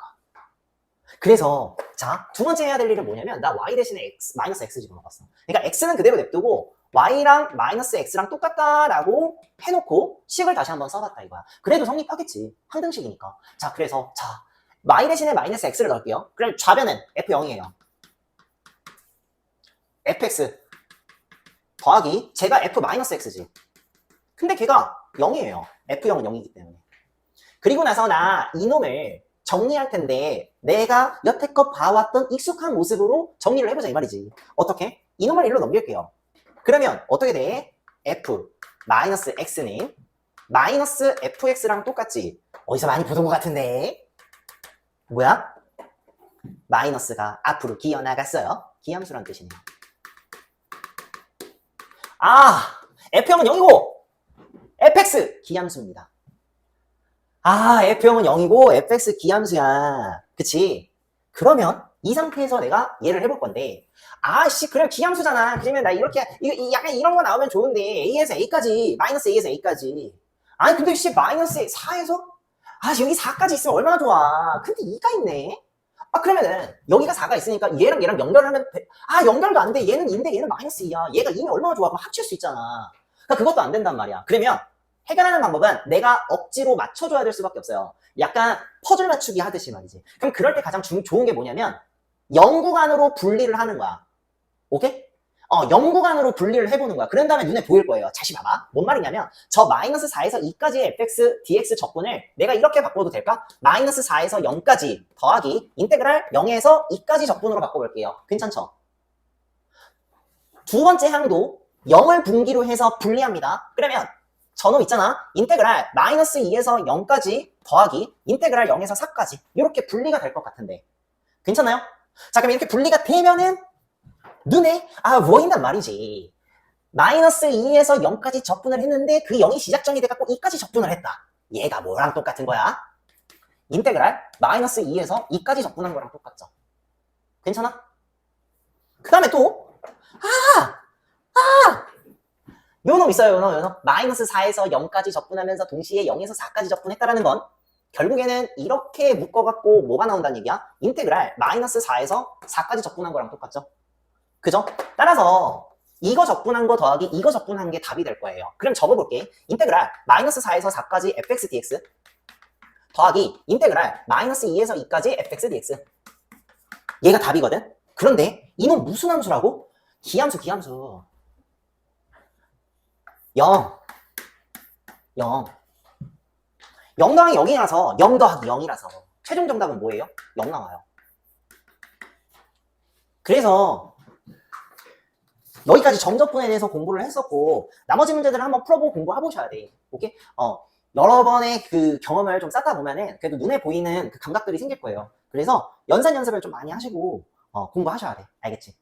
그래서 자, 두 번째 해야 될 일은 뭐냐면 나 y 대신에 x, 마이너스 x 집어넣었어. 그러니까 x는 그대로 냅두고 y랑 마이너스 x랑 똑같다라고 해놓고 식을 다시 한번 써봤다 이거야. 그래도 성립하겠지. 항등식이니까. 자, 그래서 자 y 대신에 마이너스 x를 넣을게요. 그럼 좌변은 f0이에요. fx 더하기 제가 f 마이너스 x지. 근데 걔가 0이에요. f0은 0이기 때문에. 그리고 나서 나 이놈을 정리할 텐데 내가 여태껏 봐왔던 익숙한 모습으로 정리를 해보자 이 말이지. 어떻게? 이놈을 일로 넘길게요. 그러면 어떻게 돼? f 마이너스 x는 마이너스 fx랑 똑같지. 어디서 많이 보던 것 같은데 뭐야? 마이너스가 앞으로 기어나갔어요. 기함수란 뜻이네요. 아 f0은 0이고 fx 기함수입니다. 아 f형은 0이고 fx 기함수야. 그치? 그러면 이 상태에서 내가 얘를 해볼 건데 아씨 그래 기함수잖아. 그러면 나 이렇게 약간 이런 거 나오면 좋은데 a에서 a까지 마이너스 a에서 a까지 아니 근데 씨 마이너스 4에서 아 여기 4까지 있으면 얼마나 좋아. 근데 2가 있네. 아 그러면은 여기가 4가 있으니까 얘랑 얘랑 연결을 하면 아 연결도 안 돼. 얘는 2인데 얘는 마이너스 2야. 얘가 2면 얼마나 좋아. 그럼 합칠 수 있잖아. 그러니까 그것도 안 된단 말이야. 그러면 해결하는 방법은 내가 억지로 맞춰줘야 될 수밖에 없어요. 약간 퍼즐 맞추기 하듯이 말이지. 그럼 그럴 때 가장 좋은 게 뭐냐면 0구간으로 분리를 하는 거야. 오케이? 0 구간으로 분리를 해보는 거야. 그런 다음에 눈에 보일 거예요. 다시 봐봐. 뭔 말이냐면 저 마이너스 4에서 2까지의 fx, dx 적분을 내가 이렇게 바꿔도 될까? 마이너스 4에서 0까지 더하기 인테그랄 0에서 2까지 적분으로 바꿔볼게요. 괜찮죠? 두 번째 항도 0을 분기로 해서 분리합니다. 그러면 저놈 있잖아. 인테그랄 마이너스 2에서 0까지 더하기 인테그랄 0에서 4까지 이렇게 분리가 될 것 같은데 괜찮아요? 자, 그럼 이렇게 분리가 되면은 눈에 보인단 말이지. 마이너스 2에서 0까지 적분을 했는데 그 0이 시작점이 돼갖고 2까지 적분을 했다. 얘가 뭐랑 똑같은 거야? 인테그랄 마이너스 2에서 2까지 적분한 거랑 똑같죠. 괜찮아? 그 다음에 또 요 놈 있어요. 요 놈. 마이너스 4에서 0까지 적분하면서 동시에 0에서 4까지 적분했다라는 건 결국에는 이렇게 묶어갖고 뭐가 나온다는 얘기야? 인테그랄 마이너스 4에서 4까지 적분한 거랑 똑같죠? 그죠? 따라서 이거 적분한 거 더하기 이거 적분한 게 답이 될 거예요. 그럼 적어볼게. 인테그랄 마이너스 4에서 4까지 fx dx 더하기 인테그랄 마이너스 2에서 2까지 fx dx 얘가 답이거든? 그런데 이놈 무슨 함수라고? 기함수 0 더하기 0이라서 0 더하기 0이라서 최종 정답은 뭐예요? 0 나와요. 그래서 여기까지 점적분에 대해서 공부를 했었고 나머지 문제들을 한번 풀어보고 공부해보셔야 돼. 오케이? 여러 번의 그 경험을 좀 쌓다 보면은 그래도 눈에 보이는 그 감각들이 생길 거예요. 그래서 연산 연습을 좀 많이 하시고 공부하셔야 돼. 알겠지?